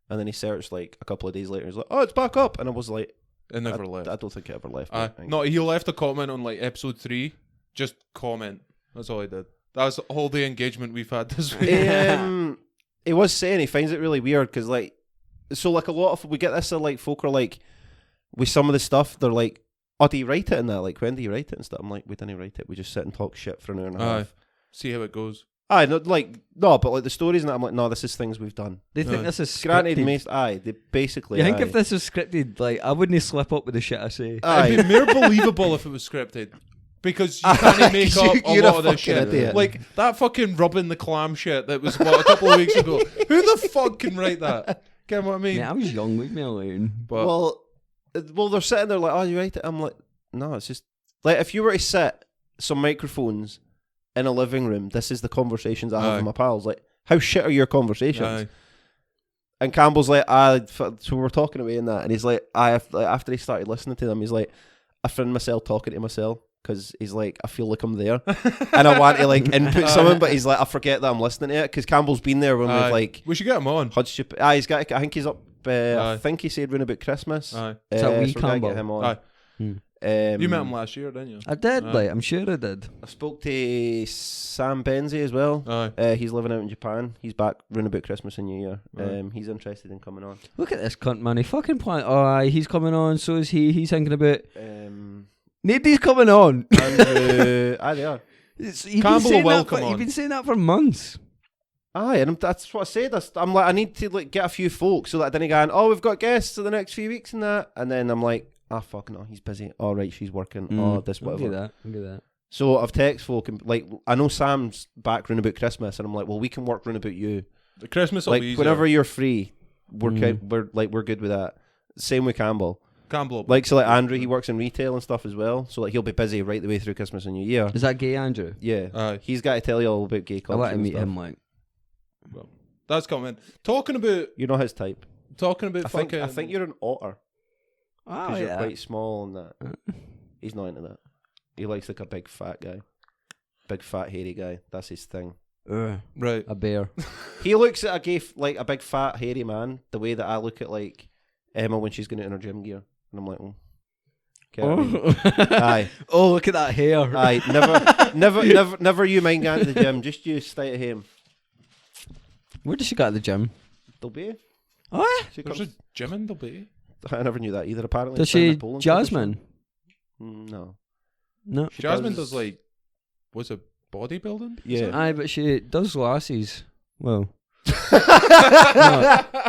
And then he searched like a couple of days later. He's like, oh, it's back up. And I was like, It never left. I don't think it ever left. Aye. No, he left a comment on like episode 3. Just comment. That's all he did. That's all the engagement we've had this week. He was saying he finds it really weird because like, so like a lot of, we get this, like folk are like, with some of the stuff, they're like, oh, do you write it in that? Like, when do you write it and stuff? I'm like, we didn't write it. We just sit and talk shit for an hour and a Aye. half. See how it goes. Aye, no, like, no, but like the stories and that, I'm like, no, this is things we've done. They think Aye. this is Granted, scripted. they basically. You think aye. if this was scripted, like, I wouldn't slip up with the shit I say. It'd be more believable if it was scripted. Because you can't make up a You're lot a of this fucking shit. idiot. Like that fucking rubbing the clam shit that was what a couple of weeks ago. Who the fuck can write that? Get what I mean? Mate, I was young, leave me alone. But well, they're sitting there like, oh, you write it? I'm like, no, it's just like if you were to sit some microphones in a living room, this is the conversations I have with my pals. Like, how shit are your conversations? Aye. And Campbell's like, so we're talking away in that, and he's like, after he started listening to them, he's like, I find myself talking to myself because he's like, I feel like I'm there, and I want to like input something, but he's like, I forget that I'm listening to it because Campbell's been there when we've like, we should get him on. He's got, I think he's up. I think he said round about Christmas. Aye. Is that wee so we gotta Campbell? get him on. Aye. You met him Um, last year, didn't you? I did, like, I'm sure I did. I spoke to Sam Benzie as well. Aye. He's living out in Japan. He's back round about Christmas and New Year. Right. He's interested in coming on. Look at this cunt, man. He fucking plan. Oh, aye, he's coming on. So is he. He's thinking about. Nobody's coming on. Andrew, they are. Campbell will come on. You've been saying that for months. Aye, and that's what I said. I'm like, I need to like get a few folks so that I didn't go, oh, we've got guests for the next few weeks and that. And then I'm like, fuck no, he's busy. All right, she's working. This I'll whatever. do that. So I've text folk and like, I know Sam's back round about Christmas, and I'm like, well, we can work round about you. The Christmas will Like be easier. whenever you're free, we're good with that. Same with Campbell. Campbell. Like so, like Andrew, he works in retail and stuff as well. So like he'll be busy right the way through Christmas and New Year. Is that gay, Andrew? Yeah, Aye. he's got to tell you all about gay I culture. want to and meet stuff. him. Like, Well, that's coming. Talking about You're not his type. fucking. I think you're an otter because you're yeah. quite small and that. He's not into that. He likes like a big fat guy, big fat hairy guy. That's his thing. right. A bear. He looks at a gay, like a big fat hairy man, the way that I look at like Emma when she's going out in her gym gear, and I'm like, oh. Get what I mean? Aye. Oh, look at that hair. Aye. Never you mind going to the gym. Just you stay at home. Where does she go at the gym? They'll be. Oh, She There's comes, a gym in Dubai. I never knew that either. Apparently, does it's down she in Poland, so Jasmine? no. No. She Jasmine does like, was it bodybuilding? Yeah. Aye, but she does lassies. Well,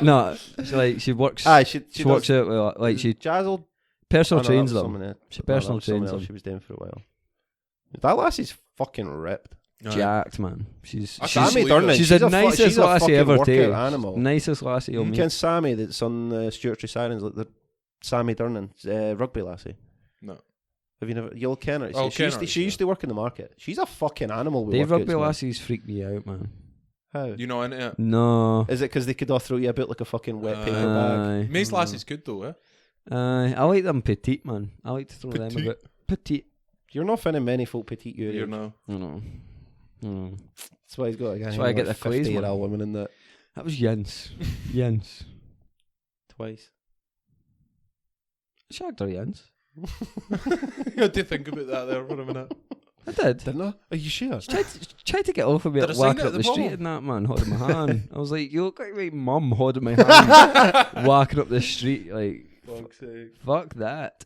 no. It's like she works. Aye, she works out with, like she Jazzled. personal Oh, no, trains that was them. someone else. She No, that personal was someone trains else them. She was doing for a while. That lassie's fucking ripped. Aye. Jacked, man. She's I she's, can't Sammy believe Durnan. it. she's the nicest she's a lassie fucking ever workout too. animal. Nicest lassie you'll You meet. can Sammy that's on Stuart Sirens, like the Sammy Durnan, rugby lassie. No. Have you never? You'll ken her. Oh, She used to work in the market. She's a fucking animal. With They workouts, rugby man. lassies freak me out, man. How? You know into it. No. Is it because they could all throw you about like a fucking wet paper bag? Aye. Mace Lassie's good though, eh? I like them petite, man. I like to throw them a Petite. bit. Petite. You're not finding many folk petite your You age. know. I know. That's why he's got. That's why I get the clays, 50-year-old man. women in that That was Jens. Jens. twice. Shagged her Jens. You had to think about that there for a minute. I did. Didn't I? Are you sure? Tried to get off of me Did I at sign walking it up at the the street bottom? and that, man, holding my hand. I was like, you look like my mum holding my hand, walking up the street, like, Fuck's sake. fuck that.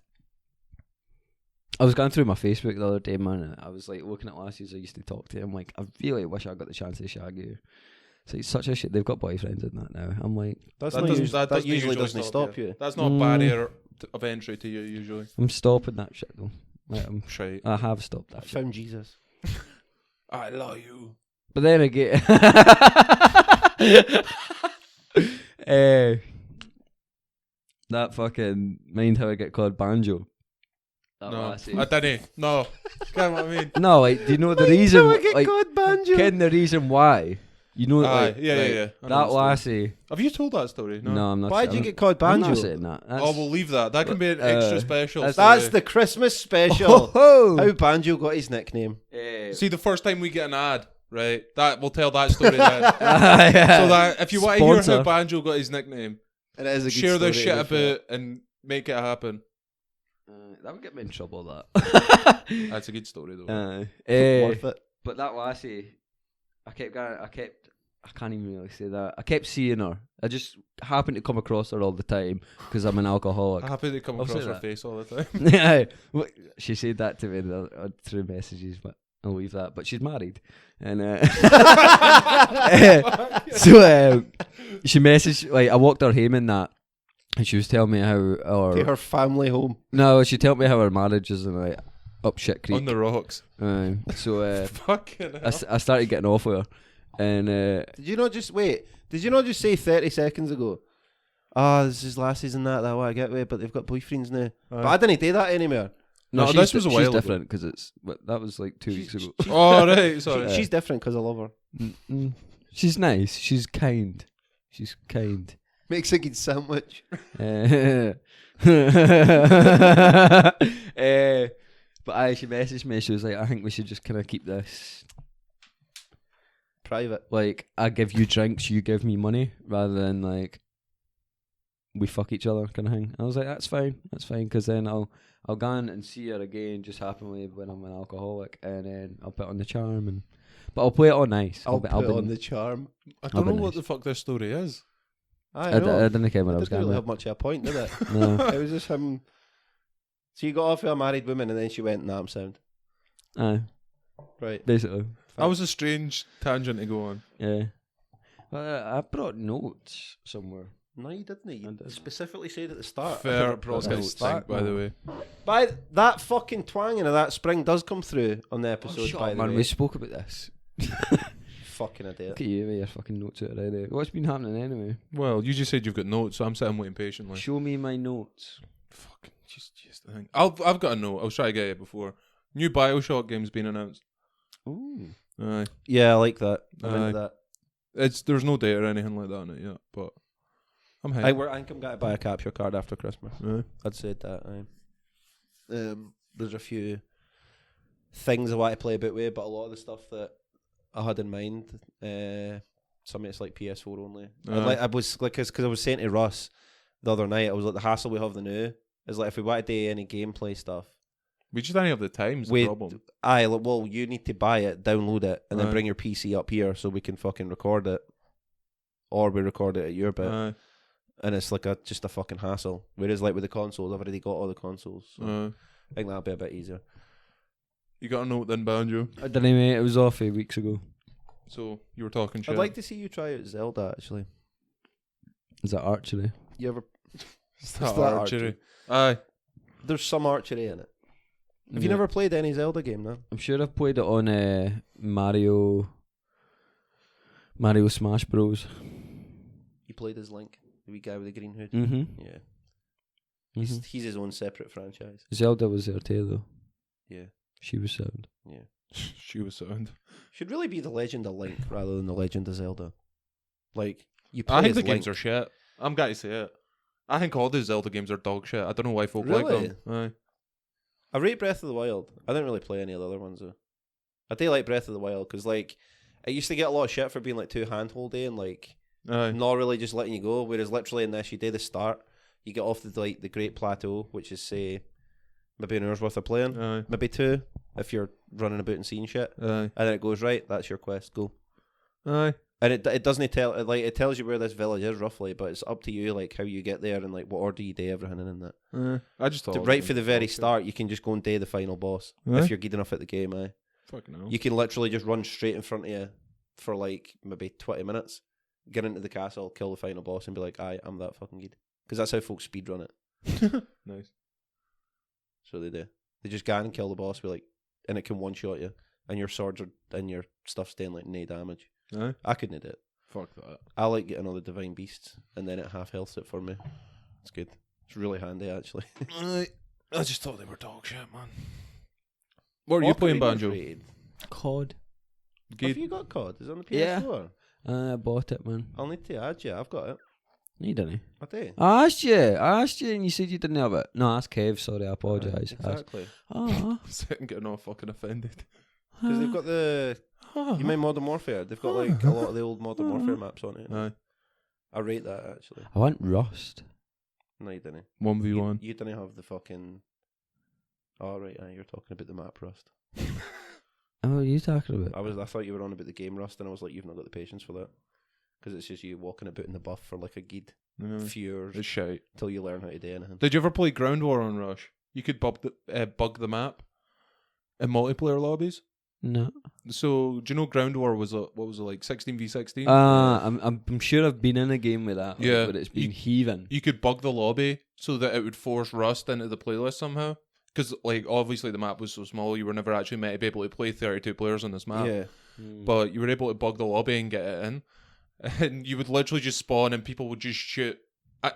I was going through my Facebook the other day, man, and I was like looking at lassies I used to talk to. I'm like, I really wish I got the chance to shag you. It's like such a shit. They've got boyfriends and that now. I'm like, That's That not doesn't- usually, that that doesn't usually usually doesn't stop stop you. That's not a barrier of entry to you usually. I'm stopping that shit though. Like, Shite. I have stopped I that shit. found Jesus. I love you. But then again, that fucking mind how I get called Banjo. That No, lassie. I didn't. No. Get what I mean? No, like, do you know the reason? I get Like, called Banjo. ken the reason why? You know, Aye, like, yeah. I know that the story. lassie. Have you told that story? No, No. I'm not. Why'd you I'm- get called I'm Banjo? not saying that. Oh, we'll leave that. That can be an extra special. That's story. the Christmas special. Oh, How Banjo got his nickname. See, the first time we get an ad, right? That we'll tell that story then. So so that if you want to hear Sponsor. how Banjo got his nickname, And it is a good share their story, shit to be fair. about and make it happen. that would get me in trouble. That. That's a good story though. Worth it. But that lassie, I can't even really say that. I kept seeing her. I just happened to come across her all the time because I'm an alcoholic. I happen to come I'll across say her that. face all the time. Yeah, well, she said that to me through messages, but I'll leave that. But she's married, and so she messaged, like, I walked her home in that, and she was telling me how To her family home. no, she told me how her marriage is in, like, up shit creek. On the rocks. So Fucking hell. I started getting off with her, and Did you not just say 30 seconds ago this is lassies and that what I get with, but they've got boyfriends now. But I didn't do that anymore. No, she's this was a while she's ago. different because that was like 2 weeks ago. Oh, right, sorry. She's different because I love her. She's nice. She's kind. She's kind. Makes a good sandwich. But she messaged me. She was like, I think we should just kind of keep this Private. like, I give you drinks, you give me money, rather than like we fuck each other kind of thing. I was like, that's fine, because then I'll go in and see her again, just happily when I'm an alcoholic, and then I'll put on the charm, but I'll play it all nice. I'll put on the charm. I don't know be what nice. the fuck this story is. I I know. didn't care what I It was didn't going really with. have much of a point, did it? No. It was just him. So you got off with a married woman and then she went, nah, I'm sound. Aye, Right. basically. That was a strange tangent to go on. Yeah. Well, I brought notes somewhere. No, you didn't. You I did. specifically said at the start. Fair I brought broadcast notes. stink, by the way. By that fucking twanging of that spring does come through on the episode, Shut by up, the man. way. We spoke about this. Fucking idiot. Look at you with your fucking notes out already. What's been happening anyway? Well, you just said you've got notes, so I'm sitting waiting patiently. Show me my notes. Fucking just the thing. I've got a note. I was trying to get it before. New BioShock game's been announced. Ooh. Aye. Yeah, I like that. I'm Aye. into that. There's no date or anything like that on it yet, but I'm I hyped. think I'm going to buy a capture card after Christmas. Aye. I'd said that. There's a few things I want to play about with, but a lot of the stuff that I had in mind, some of it's like PS4 only. I was like, because I was saying to Russ the other night, I was like, the hassle we have the new is like if we want to do any gameplay stuff, We just don't have the time's the problem. well, you need to buy it, download it, and then Aye. bring your PC up here so we can fucking record it, or we record it at your bit, Aye. and it's like just a fucking hassle. Whereas like with the consoles, I've already got all the consoles, so Aye. I think that'll be a bit easier. You got a note then, Banjo? I didn't, mate. It was off 8 weeks ago. So you were talking shit. I'd like to see you try out Zelda. Actually, Is that archery? you ever? It's that that archery. Aye. There's some archery in it. Have you Yeah. never played any Zelda game, no? I'm sure I've played it on Mario Smash Bros. You played as Link, the wee guy with the green hood. Mm-hmm. Yeah, he's his own separate franchise. Zelda was there too, though. Yeah, She was sound. yeah. She was sound. Should really be the Legend of Link rather than the Legend of Zelda. Like you play I think as the Link. games are shit. I'm going to say it. I think all the Zelda games are dog shit. I don't know why folk Really? like them. Aye. I rate Breath of the Wild. I didn't really play any of the other ones though. I do like Breath of the Wild because like it used to get a lot of shit for being like too handholdy and like Aye. not really just letting you go. Whereas literally in this, you do the start, you get off the Great Plateau, which is say maybe an hour's worth of playing, Aye. maybe 2 if you're running about and seeing shit, Aye. and then it goes right. That's your quest. Go. Aye. And it doesn't tell it tells you where this village is roughly, but it's up to you like how you get there and like what order you do everything in that. Aye. I just thought. Right for the very start, you can just go and do the final boss Aye. if you're good enough at the game. Fucking hell. You can literally just run straight in front of you for like maybe 20 minutes, get into the castle, kill the final boss, and be like, "Aye, I'm that fucking good." Because that's how folks speedrun it. Nice. So they do. They just go in and kill the boss, be like, and it can one shot you, and your swords are and your stuff's doing like no damage. Aye. I couldn't do it. Fuck that. I like getting all the divine beasts, and then it half healths it for me. It's good. It's really handy actually. Aye. I just thought they were dog shit, man. What are you playing, Banjo? COD. Have Good. you got COD? Is it on the Yeah. PS4? I bought it, man. I'll need to add you. I've got it. You didn't. I do. I asked you, and you said you didn't have it. No, I asked Kev. Sorry, I apologise. Exactly. Ah, Sitting getting all fucking offended. Because they've got the. You mean Modern Warfare? They've got like a lot of the old Modern Warfare maps on it. Aye. I rate that actually. I want Rust. No, you didn't. 1v1. You didn't have the fucking. Oh right, you're talking about the map rust. Oh, what are you talking about? I thought you were on about the game rust, and I was like, you've not got the patience for that. Because it's just you walking about in the buff for like a good few hours It's shite. till you learn how to do anything. Did you ever play Ground War on Rush? You could bug the map in multiplayer lobbies. No. So do you know Ground War was what was it like 16v16? I'm sure I've been in a game with that. Yeah. But it's been heaving. You could bug the lobby so that it would force Rust into the playlist somehow. Because like obviously the map was so small, you were never actually meant to be able to play 32 players on this map. Yeah. But you were able to bug the lobby and get it in, and you would literally just spawn and people would just shoot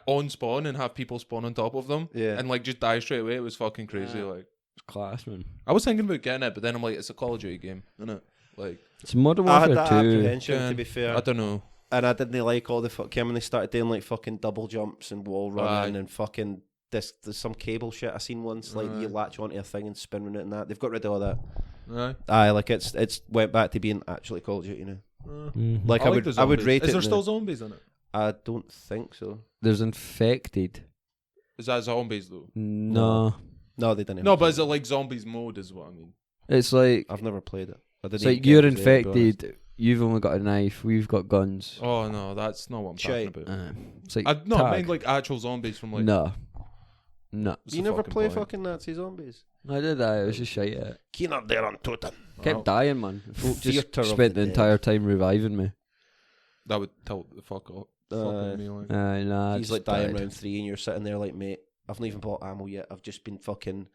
on spawn and have people spawn on top of them. Yeah. And like just die straight away. It was fucking crazy. Yeah. Like It's class, man. I was thinking about getting it, but then I'm like, it's a Call of Duty game, isn't it? Like It's Modern I had Warfare that 2. apprehension, to be fair. I don't know. And I didn't like all the fucking when they started doing like fucking double jumps and wall running and fucking there's some cable shit I seen once, like you latch onto a thing and spin on it and that. They've got rid of all that. Aye, like it's went back to being actually Call of Duty now. Like I would rate it. Is there still zombies in it? I don't think so. There's infected. Is that zombies though? No. No, they didn't. No, but is it like zombies mode? Is what I mean. It's like I've never played it. it's like you're infected. You've only got a knife. We've got guns. Oh no, that's not what I'm talking about. It's like I mean like actual zombies from like. No. What's You the never play point? fucking Nazi zombies. I did that. It was just shite. Keen up there on Totem. Kept dying, man. Folk just Theatre of spent the the entire time reviving me. That would tilt the fuck up. Fucking me like. Nah, He's like dying round 3 and you're sitting there like, mate, I've not even bought ammo yet. I've just been fucking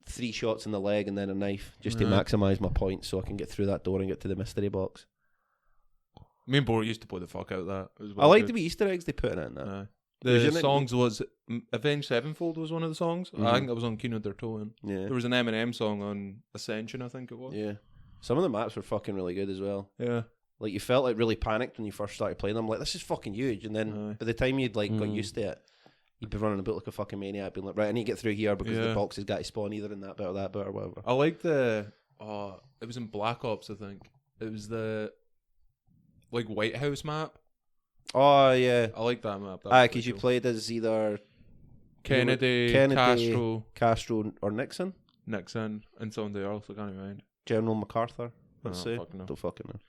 3 shots in the leg and then a knife just to maximise my points so I can get through that door and get to the mystery box. Me and Bort used to play the fuck out of that. It was I like the wee Easter eggs they put in it. And that. The songs was Avenged Sevenfold was one of the songs. I think that was on Kino der Toten. Yeah. There was an Eminem song on Ascension, I think it was. Yeah. Some of the maps were fucking really good as well. Yeah. Like you felt like really panicked when you first started playing them. Like this is fucking huge, and then by the time you'd like got used to it, you'd be running about like a fucking maniac, being like, right, I need to get through here because the box has got to spawn either in that bit or that bit or whatever. I like the it was in Black Ops, I think. It was the like White House map. Oh yeah, I like that map. because you played as either Kennedy, Castro, or Nixon, and somebody else. I can't remember. General MacArthur. Let's say. Don't fucking know.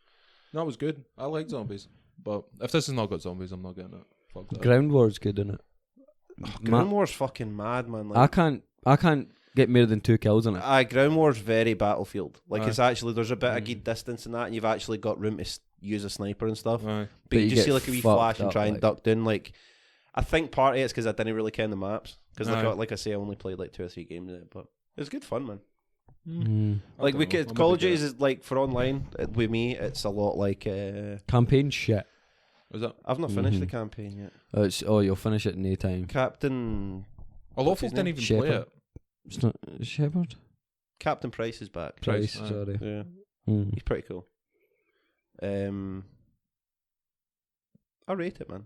That was good. I like zombies, but if this has not got zombies, I'm not getting it. Fuck that. Ground War's good, isn't it? Ground War's fucking mad, man. Like, I can't get more than 2 kills in it. Ground War's very Battlefield. Like it's actually there's a bit of good distance in that, and you've actually got room to use a sniper and stuff. But you just see like a wee flash and try and duck down. Like I think part of it's because I didn't really ken the maps because like I say I only played like 2 or 3 games in it, but it was good fun, man. Like we could Call of Duty is like for online with me. It's a lot like campaign shit. Was that? I've not finished the campaign yet. You'll finish it in no time. Captain. A lot of folk didn't even play it. It's not Shepard. Captain Price is back. Price, sorry. Yeah, he's pretty cool. I rate it, man.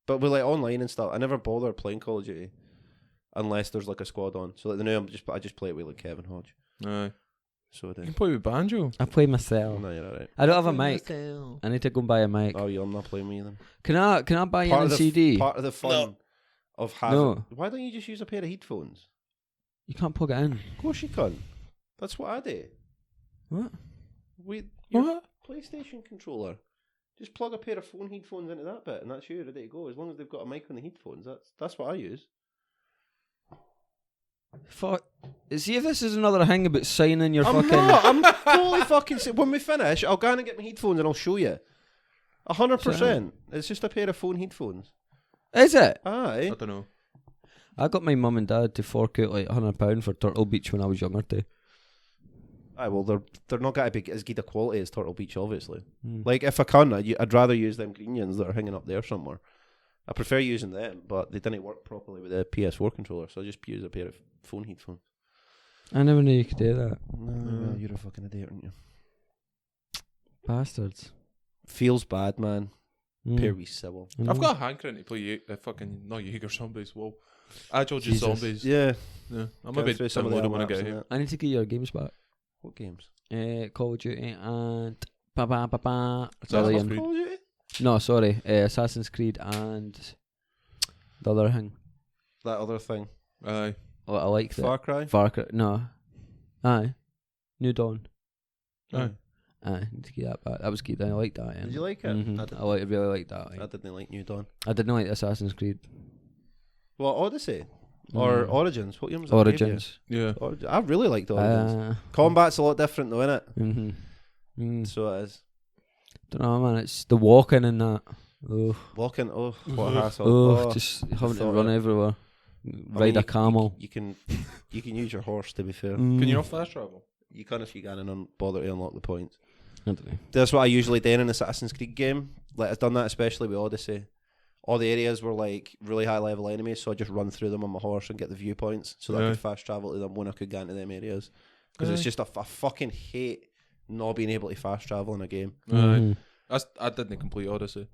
But with like online and stuff, I never bother playing Call of Duty unless there's like a squad on. So like the new, I just play it with like Kevin Hodge. Aye. So you can play with Banjo. I play myself. No, you're alright. I don't have a mic. I need to go and buy a mic. Oh, you're not playing me then. Can I buy you a CD? Part of the fun of having. No. Why don't you just use a pair of headphones? You can't plug it in. Of course you can. That's what I do. What? What? PlayStation controller. Just plug a pair of phone headphones into that bit, and that's you ready to go. As long as they've got a mic on the headphones, that's what I use. Fuck. See if this is another thing about signing your fucking. I'm totally fucking. When we finish, I'll go and get my headphones and I'll show you. 100%. It's just a pair of phone headphones. Is it? Aye. I don't know. I got my mum and dad to fork out like £100 for Turtle Beach when I was younger too. Aye, well they're not going to be as good a quality as Turtle Beach, obviously. Like if I can, I'd rather use them green ones that are hanging up there somewhere. I prefer using them, but they didn't work properly with the PS4 controller, so I just use a pair of phone headphones. I never knew you could do that. No, well, you're a fucking idiot, aren't you? Bastards. Feels bad, man. Pair wee civil. I've got a hankering to play fucking not Jaeger zombies. Whoa, Agile just zombies. Yeah. I'm a bit downloaded when I get here. I need to get your games back. What games? Call of Duty and Assassin's Creed. Call of Duty? No, sorry, Assassin's Creed and the other thing. That other thing. Aye. Oh, I like that. Far Cry? No. Aye. New Dawn. Aye. Aye, need to get that back. That was good. I like that. Did you like it? I really like that. I didn't like New Dawn. I didn't like Assassin's Creed. What, Odyssey? Or Origins? What games? Origins. Yeah. I really liked Origins. Combat's a lot different though, innit? So it is. Don't know, man. It's the walking and that. Walking, what a hassle. Just having to run everywhere. Ride a camel. You can use your horse, to be fair. Can you not fast travel? You can if you can and bother to unlock the points. I don't know. That's what I usually do in an Assassin's Creed game. Like I've done that especially with Odyssey. all the areas were like really high level enemies, so I just run through them on my horse and get the viewpoints, so that I could fast travel to them when I could get into them areas. Because it's just I fucking hate not being able to fast travel in a game. I didn't complete Odyssey.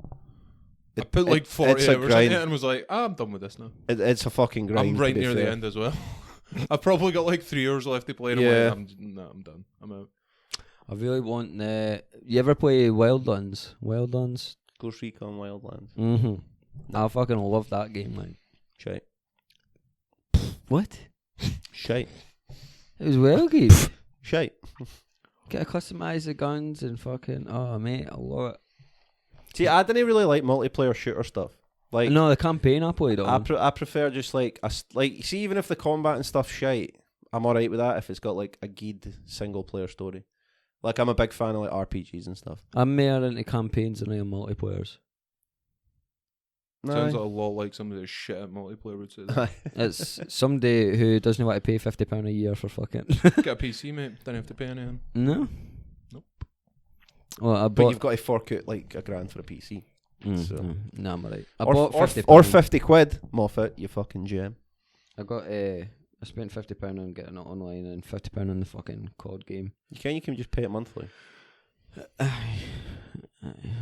I put like 40 hours in it and was like, I'm done with this now. It's a fucking grind. I'm right near the end as well. I've probably got like 3 hours left to play. And I'm done. I'm out. I really want. You ever play Wildlands? Ghost Recon Wildlands. No. I fucking love that game, man. Shite. What? Shite. It was well game. Shite. Get to customise the guns and fucking. Oh, mate, I love it. See, I didn't really like multiplayer shooter stuff. Like, no, the campaign I played on. I prefer just like see, even if the combat and stuff's shite, I'm alright with that if it's got like a good single player story. Like, I'm a big fan of like RPGs and stuff. I'm more into campaigns than I am multiplayers. Sounds like a lot like somebody that's shit at multiplayer would say that. It's somebody who doesn't want to pay £50 a year for fucking. Get a PC, mate. Don't have to pay anything. No. Nope. Well, but you've got to fork out like $1,000 for a PC. No, I'm alright. I bought £50 or £50, Moffat, you fucking gem. I got I spent £50 on getting it online and £50 on the fucking COD game. You can just pay it monthly.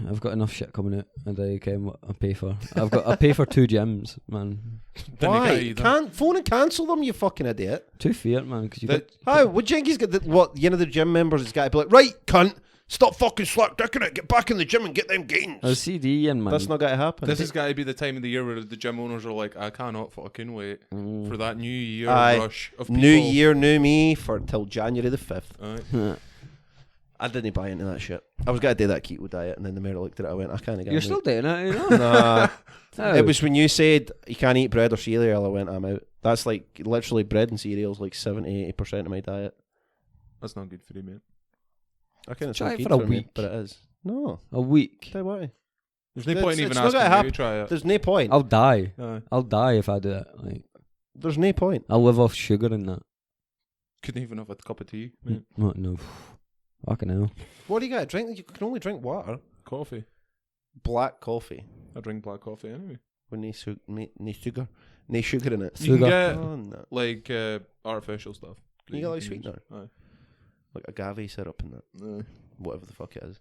I've got enough shit coming out, and I can what I pay for. I pay for 2 gems, man. Why? You can't phone and cancel them, you fucking idiot. Too fair, man. Because you got. How? Would Jenky's get the gym members has got to be like, right, cunt, stop fucking slack dicking it, get back in the gym and get them gains. A CD in, man. That's not going to happen. This has got to be the time of the year where the gym owners are like, I cannot fucking wait for that new year rush of people. New year, new me for till January the 5th. I didn't buy into that shit. I was going to do that keto diet, and then the mayor looked at it. I went, I can't get it. You're still doing it, you know? Nah. Oh. It was when you said you can't eat bread or cereal. I went, I'm out. That's like literally bread and cereals, like 70-80% of my diet. That's not good for you, mate. I can't try good it for a me, week. but it is. No. A week. Tell you why. There's no point in even it's not asking gonna you to try it. There's no point. I'll die. Aye. I'll die if I do it. Like, There's no point. I'll live off sugar and that. Couldn't even have a cup of tea, mate. No. Fucking hell. What do you got to drink? You can only drink water. Coffee. Black coffee. I drink black coffee anyway. With no sugar. No sugar in it. You can get no. like artificial stuff. Can you get like sweetener? Aye. Like agave syrup and that. Aye. Whatever the fuck it is.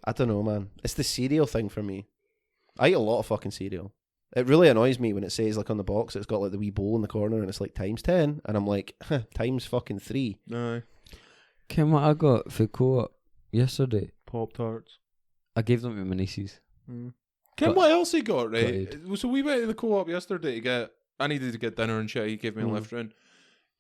I don't know, man. It's the cereal thing for me. I eat a lot of fucking cereal. It really annoys me when it says like on the box it's got like the wee bowl in the corner and it's like times 10 and I'm like times fucking 3. Aye. Ken, what I got for co-op yesterday? Pop-Tarts. I gave them to my nieces. Ken, what else he got, Go right? So we went to the co-op yesterday to get... I needed to get dinner and shit. He gave me a lift round.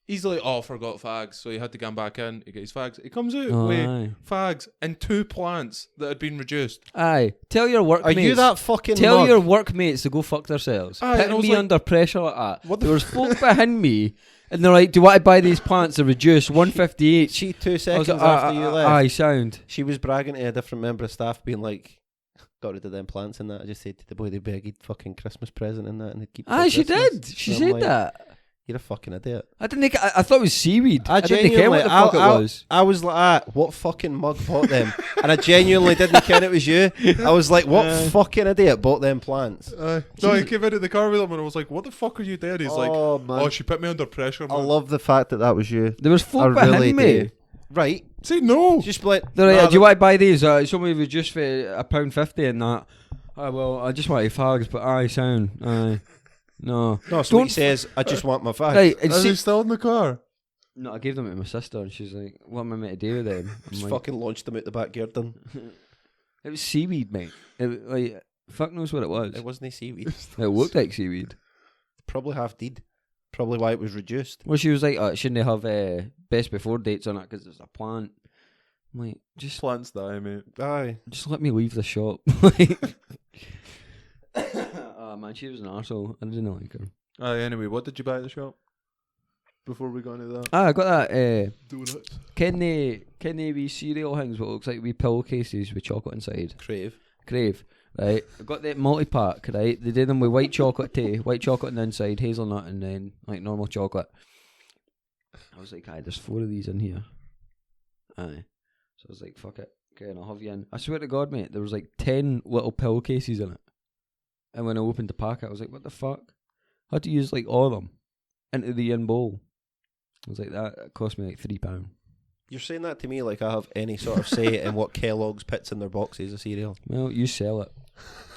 He's like, oh, I forgot fags. So he had to go back in to get his fags. He comes out with fags and 2 plants that had been reduced. Aye. Tell your workmates. Are you that fucking Tell mug? your workmates to go fuck themselves. Aye, Putting me like, under pressure like that. What the there was folk behind me and they're like, do you want to buy these plants? They're reduced, 150 each. She 2 seconds like, after you left. Aye, sound. She was bragging to a different member of staff being like, got rid of them plants and that. I just said to the boy they'd be a good fucking Christmas present and that and they'd keep Aye, she Christmas. did. She So I'm said like, that. You're a fucking idiot. I didn't. I thought it was seaweed. I didn't care what the fuck it was. I was like, what fucking mug bought them? And I genuinely didn't care it was you. I was like, what fucking idiot bought them plants? So I came into the car with him and I was like, what the fuck are you doing? He's like, man. oh, she put me under pressure, man. I love the fact that was you. There was folk I behind really me. do. Right. Say no. Just like, They're like, do you want to buy these? Somebody reduced for £1.50 and that. Well, I just want fags, but aye, sound. Aye. No. No, so he says, I just want my fags. Right, Is he still in the car? No, I gave them to my sister and she's like, what am I meant to do with them? I'm Just like, fucking launched them out the back garden. it was seaweed, mate. Like, fuck knows what it was. It wasn't seaweed. It looked like seaweed. Probably half did. Probably why it was reduced. Well, she was like, oh, shouldn't they have best before dates on it because it's a plant? I'm like, just Plants die, mate. Aye. just let me leave the shop. Like, oh man, she was an arsehole. I didn't like her. Anyway, what did you buy at the shop? Before we got into that. I got that Donuts. Can they wee cereal things what looks like wee pillowcases with chocolate inside? Crave. Right. I got that multi-pack, right? They did them with white chocolate white chocolate on the inside, hazelnut and then like normal chocolate. I was like, aye, there's 4 of these in here. Aye. So I was like, fuck it. Okay, and I'll have you in. I swear to God, mate, there was like 10 little pillowcases in it. And when I opened the packet, I was like, what the fuck? I had to use like all of them into the in bowl. I was like, that cost me like £3. You're saying that to me like I have any sort of say in what Kellogg's puts in their boxes of cereal. Well, you sell it.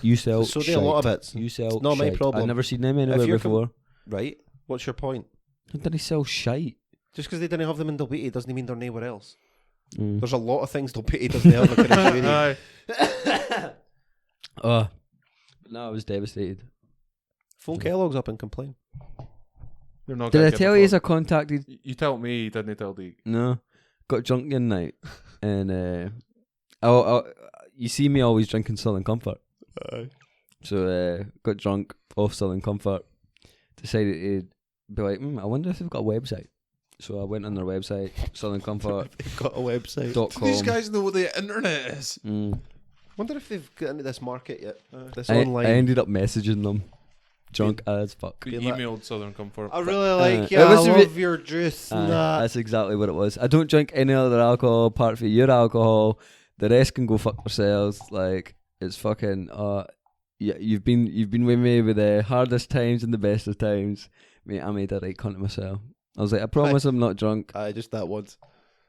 You sell So do a lot of bits. You sell It's not my shite. problem. I've never seen them anywhere you're before. Right? What's your point? How did he sell shite? Just because they didn't have them in Dalbeattie doesn't mean they're nowhere else. Mm. There's a lot of things Dalbeattie doesn't have. I can assure you. Aye. But no, I was devastated. Phone Kellogg's up and complain. They're not Did gonna I give tell a you fuck. I contacted? You tell me, didn't you tell Deek? No, got drunk one night, and you see me always drinking Southern Comfort. So got drunk off Southern Comfort. Decided to be like, I wonder if they've got a website. So I went on their website, southern.comfort.com. They've got a website. Do these guys know what the internet is? Wonder if they've got into this market yet. This I online. ended up messaging them, drunk as fuck. We emailed Southern Comfort. I really like you. it I was a love your juice and that. That's exactly what it was. I don't drink any other alcohol apart from your alcohol. The rest can go fuck themselves. Like, it's fucking. Yeah, you've been with me with the hardest times and the best of times. Mate, I made a right cunt of myself. I was like, I promise I'm not drunk. Just that once.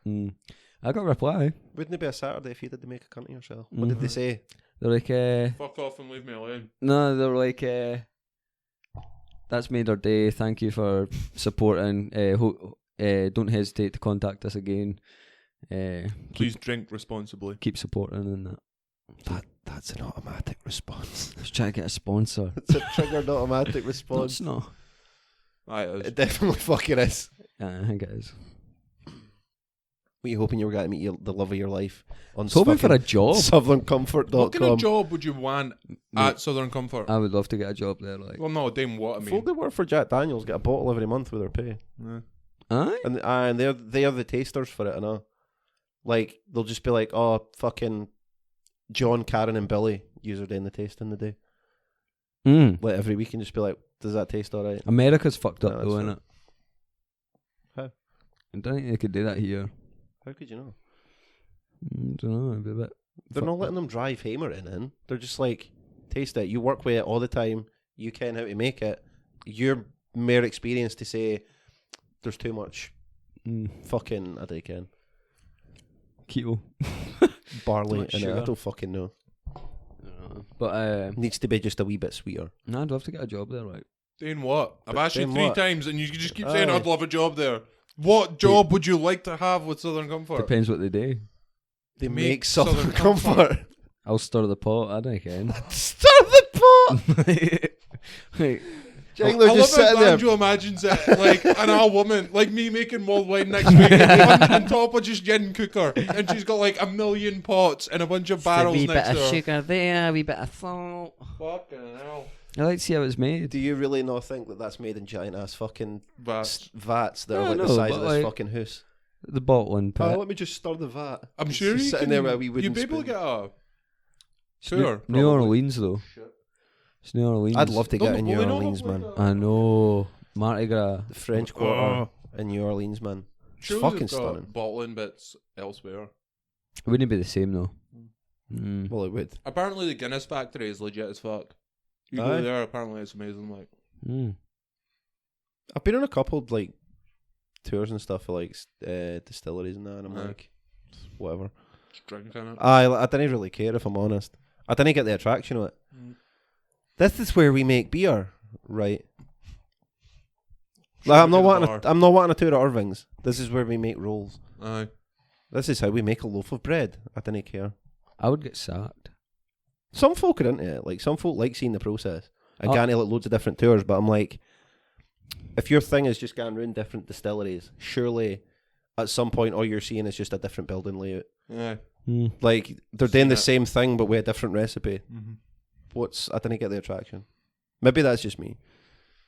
I got a reply. Wouldn't it be a Saturday if you did to make a cunt of yourself? What did they say? They're like, Fuck off and leave me alone. no, they were like, that's made our day. Thank you for supporting. Don't hesitate to contact us again. Please drink responsibly. Keep supporting and that. That's an automatic response. I was trying to get a sponsor. It's a triggered automatic No, response. it's not. Aye, it is. It definitely fucking is. Yeah, I think it is. Were you hoping you were going to meet the love of your life on Hoping for a job. SouthernComfort.com? What kind of job would you want at Southern Comfort? I would love to get a job there. Like, Well, no, damn what I mean. Folk that work for Jack Daniels get a bottle every month with their pay, aye. and they're the tasters for it. I know. Like they'll just be like, oh fucking John, Karen, and Billy use their day in the tasting the day. Like every week, and just be like, does that taste alright? America's fucked up No, though, that's innit? How? I don't think they could do that here. How could you know? I don't know. It'd be a bit. They're not letting them drive hammering in. They're just like, taste it. You work with it all the time. You ken how to make it. You're more experienced to say there's too much fucking, I don't ken. Keto. Barley Much in it. I sugar. don't fucking know. But Needs to be just a wee bit sweeter. no, I'd love to get a job there. Like, Doing what? I've asked you doing 3 what? times and you just keep saying Aye. I'd love a job there. What job would you like to have with Southern Comfort? depends what they do. They Make make Southern Southern Comfort. I'll stir the pot. I don't can. Stir the pot! Like, Do you think I they're just love how sitting there? Banjo imagines it like an old woman, like me making mulled wine next week, on top of just yin cooker, and she's got like 1 million pots and a bunch of barrels a wee next bit to of her. sugar there, a wee bit of salt. Fucking hell. I like to see how it's made. Do you really not think that that's made in giant ass fucking Vast. vats that Yeah, are like no, the size but of this like- fucking house? The bottling pit. Let me just stir the vat. I'm It's sure just you sitting can, there with a wee wooden you'd be able to spoon. get a It's tour. New probably. Orleans though. Shit. It's New Orleans. I'd love to Don't get the in New boy know Orleans, like man. that? I know. Mardi Gras. The French Quarter in New Orleans, man. It's Surely fucking they've got stunning. bottling bits elsewhere. It wouldn't be the same though. Well, it would. Apparently the Guinness factory is legit as fuck. You Aye. go there, apparently it's amazing. Like, I've been on a couple like tours and stuff for like distilleries and that, and I'm Aye. like, whatever. just drinking it. I didn't really care, if I'm honest. I didn't get the attraction of it. This is where we make beer, right? Like, I'm not wanting a tour at Irving's. This is where we make rolls. Aye. This is how we make a loaf of bread. I didn't care. I would get sacked. Some folk are into it. Like, some folk like seeing the process and Oh. going to like loads of different tours. But I'm like, if your thing is just going around different distilleries, surely at some point all you're seeing is just a different building layout. Aye. Like, they're doing the Seen it. same thing but with a different recipe. I didn't get the attraction. Maybe that's just me.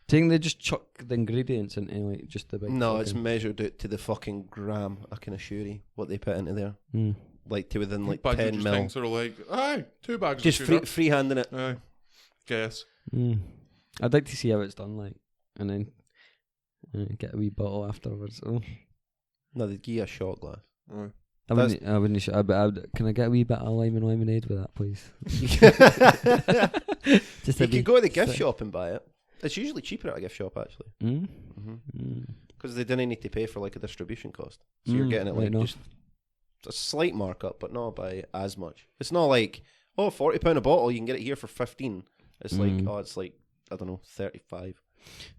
Do you think they just chuck the ingredients into like just the big? No, it's fucking- measured out to the fucking gram. I can assure you what they put into there, like to within like Banjo 10 just mil. thinks they're like, aye, 2 bags Just of sugar. free handing it. Aye. Guess. I'd like to see how it's done, like, and then get a wee bottle afterwards. Oh, No, they give you a shot glass. Aye. I wouldn't. Can I get a wee bit of lime and lemonade with that, please? Just You can go to the gift shop and buy it. It's usually cheaper at a gift shop, actually. Because they didn't need to pay for like a distribution cost. So you're getting it like just a slight markup, but not by as much. It's not like, £40 a bottle, you can get it here for 15. It's like, it's like, I don't know, 35.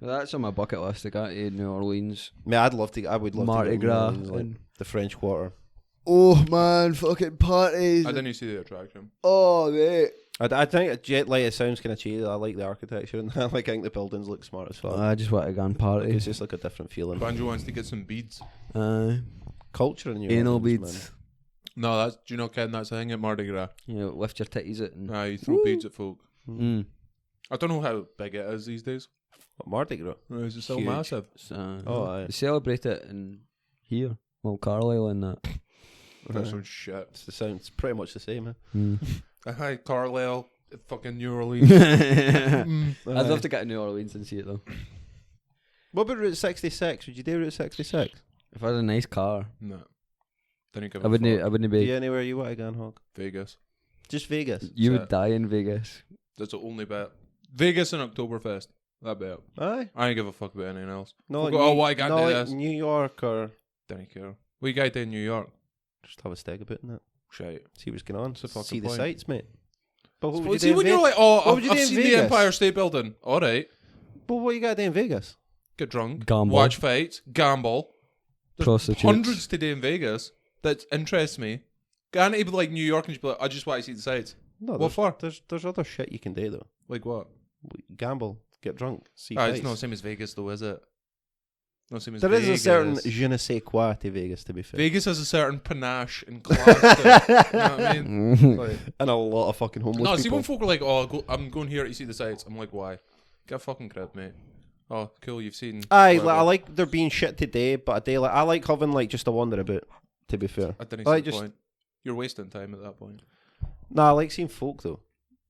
Well, that's on my bucket list. I got to New Orleans. Man, I would love to Mardi go to New Gras Orleans, like the French Quarter. Oh man, fucking parties! I didn't see the attraction. Oh mate, I think it sounds kind of cheesy. I like the architecture and I think the buildings look smart as fuck. I just want to go and party. It's just like a different feeling. Banjo wants to get some beads. Culture in New anal Orleans, beads. man. No, that's, do you know, Ken, that's a thing at Mardi Gras. You know, lift your titties out and. You throw beads at folk. Mm. I don't know how big it is these days. What, Mardi Gras? Is it still Huge. massive? Aye. They celebrate it in here. Well, Carlisle and that. That's some shit. It's pretty much the same. Hi, Carlisle, fucking New Orleans. I'd love to get to New Orleans and see it though. What about Route 66? Would you do Route 66? If I had a nice car, No. Didn't give I a wouldn't. fuck. I wouldn't be. Yeah, anywhere you want to go on, Hog? Vegas. Just Vegas. You So- would die in Vegas. That's the only bet. Vegas and Oktoberfest. That bet. Aye. I ain't give a fuck about anything else. No, Fuck, oh, why I can't do like this? New York or Didn't care. We got in New York. just have a stag about in it. Shit. See what's going on. What's the fucking See the point? sights, mate. But what would Well, you see, do in when you're Vegas? like, oh, What would you I've do in seen the Vegas? Empire State Building. All right. But what you got to do in Vegas? Get drunk. Gamble. Watch fights. Gamble. There's Prostitutes. hundreds to do in Vegas that interests me. Can't even like New York and just be like, I just want to see the sights. No, What for? There's other shit you can do though. Like what? Gamble, get drunk, see Ah, fights. it's not the same as Vegas though, is it? Not the same as There Vegas. is a certain je ne sais quoi to Vegas, to be fair. Vegas has a certain panache and class to it. You know what I mean? Like, And a lot of fucking homeless no, see people. when folk are like, oh, I'm going here to see the sights. I'm like, why? Get a fucking crib, mate. Oh, cool, you've seen. Aye, whatever. I like there being shit today, but a day like I like having like just a wander about. To be fair, I didn't I see like the just point. You're wasting time at that point. I like seeing folk though,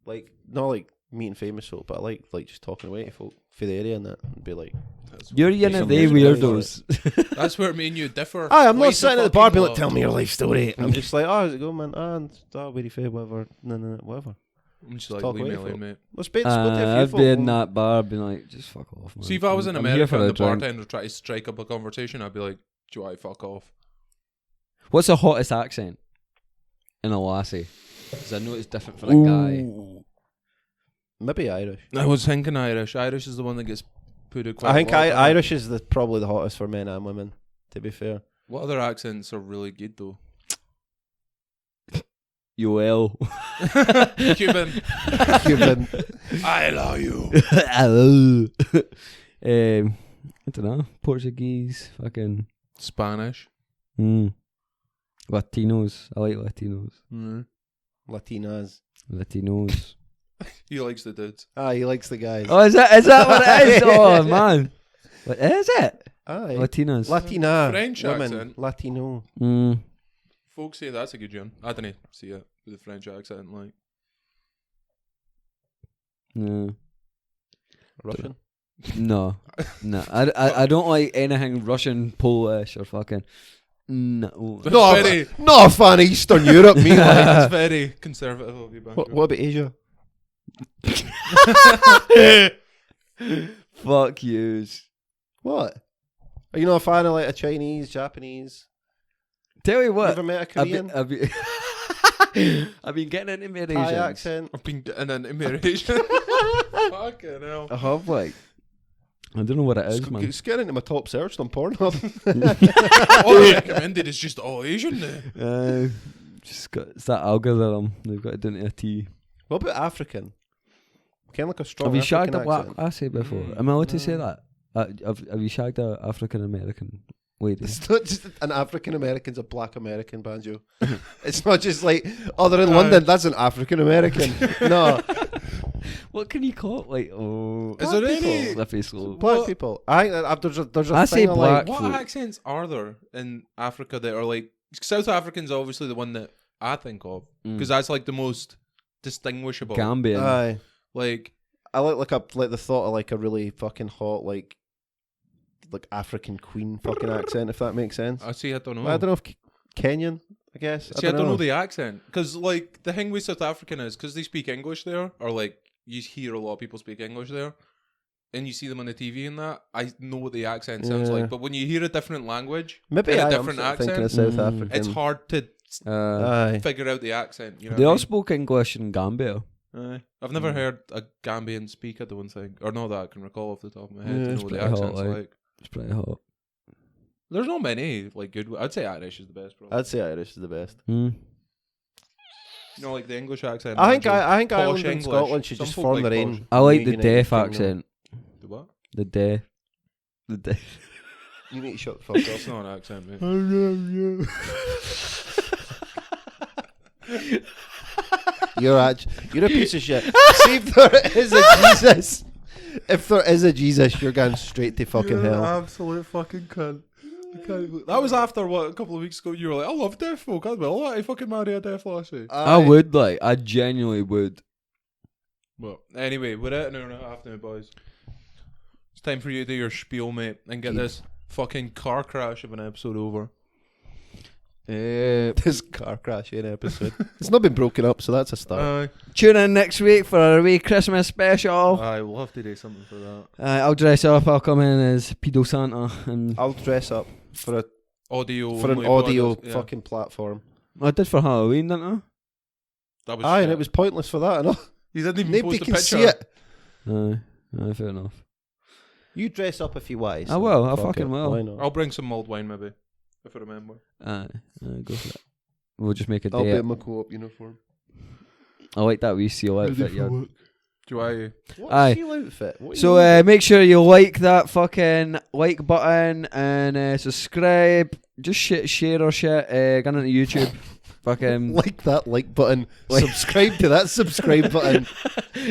like not like meeting famous folk, but I like just talking away to folk for the area and that, and be like, You're one of Some they weird weirdos. That's where me and you differ. Aye, I'm not Twice sitting at the fucking bar being like, lot. tell me your life story. I'm just like, how's it going, man? Where you fair, whatever. No, whatever. I'm just like, talk leave me away, alone, folk. mate. Let's split a few I've folk. been in that bar, been like, just fuck off, man. See, if I was in I'm here America for and a the drink. bartender tried to strike up a conversation, I'd be like, do you want to fuck off? What's the hottest accent in a lassie? Because I know it's different for a guy. Maybe Irish. I was thinking Irish. Irish is the one that gets put quite I think a lot of time. Irish is probably the hottest for men and women. To be fair, What other accents are really good though? Yoel. Cuban. Cuban. I love you. I don't know. Portuguese. Fucking. Spanish. Latinos. I like Latinos. Latinas. Latinos. He likes the dudes. He likes the guys. Oh, is that what it is? Oh, man. What is it? Aye. Latinas. Latina. French women. accent. Latino. Folks say that's a good one. I didn't see it with the French accent. Like, No. Russian. No. I don't like anything Russian, Polish, or fucking. No. Not a fan of Eastern Europe, me. That's very conservative of you, Banjo. What about Asia? Fuck yous. What? Are you not a fan of like a Chinese, Japanese? Tell you You what. ever met a Korean? I've been getting into Thai Malaysians. accent. I've been getting an immigration. Fucking hell. I have like. I don't know what it is, man. It's getting into my top search on Pornhub. All I recommended is just all Asian now. Just got it's that algorithm. They've got it down to a T. What about African? Kind of like a strong Have you shagged African a black accent. lassie before? Am I allowed to say that? Have you shagged a African American lady? It's not just an African American's a black American, Banjo. It's not just like, they're in London, that's an African American. No. What can you call it? Like, Is there any- people? Flippy slow. Black What? people. There's a I thing say of black. like, What accents are there in Africa that are like South African's obviously the one that I think of because that's like the most distinguishable. Gambian. aye. Like I like the thought of like a really fucking hot like African queen fucking accent, if that makes sense. I see, I don't know. I don't know if Kenyan. I guess. See, I don't know the accent. Because, like, the thing with South African is, because they speak English there, or, like, you hear a lot of people speak English there, and you see them on the TV and that, I know what the accent sounds like. But when you hear a different language, Maybe a I different am thinking of accent, South African. it's hard to Aye. figure out the accent. You know They what I all mean? spoke English in Gambia. I've never heard a Gambian speak, I don't think. Or no, that I can recall off the top of my head Yeah, to it's know what the pretty hot, accent's like. like. It's pretty hot. There's not many, like, good. I'd say Irish is the best, probably. I'd say Irish is the best. You know, like the English accent. I think Posh Ireland and English. Scotland should Some just folk form like their posh. own. I like the United deaf Kingdom. accent. The what? The deaf. The deaf. You need to shut the fuck It's up. not an accent, mate. You're a piece of shit. See if there is a Jesus. If there is a Jesus, you're going straight to fucking hell. Absolute fucking cunt. That was after what, a couple of weeks ago you were like, I love deaf folk. I'd be like, I fucking marry a deaf lassie. I would, like, I genuinely would. Well, anyway, we're at an hour and a half now, boys. It's time for you to do your spiel, mate, and get this fucking car crash of an episode over. This car crash in episode. It's not been broken up, so that's a start. Tune in next week for our wee Christmas special. I love to do something for that. I'll dress up. I'll come in as Pedo Santa, and I'll dress up for an Audio fucking platform. I did for Halloween, didn't I? That was Aye, shit. and it was pointless for that. I know. You didn't even Nobody post a can picture. see it. Aye, fair enough. You dress up if you want. I will. I fuck fucking it. will. Why not? I'll bring some mulled wine, maybe, if I remember. Aye, go for it. We'll just make a I'll be day. in my co-op uniform. I like that wee seal outfit. Yeah. Do I? What's Aye. your outfit? What are So you make sure you like that fucking like button and subscribe. Just share our shit. Get into YouTube. Fucking like that like button. Subscribe to that subscribe button.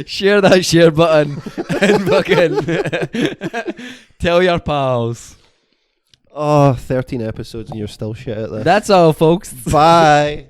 share that share button and fucking tell your pals. Oh, 13 episodes and you're still shit at this. That's all, folks. Bye.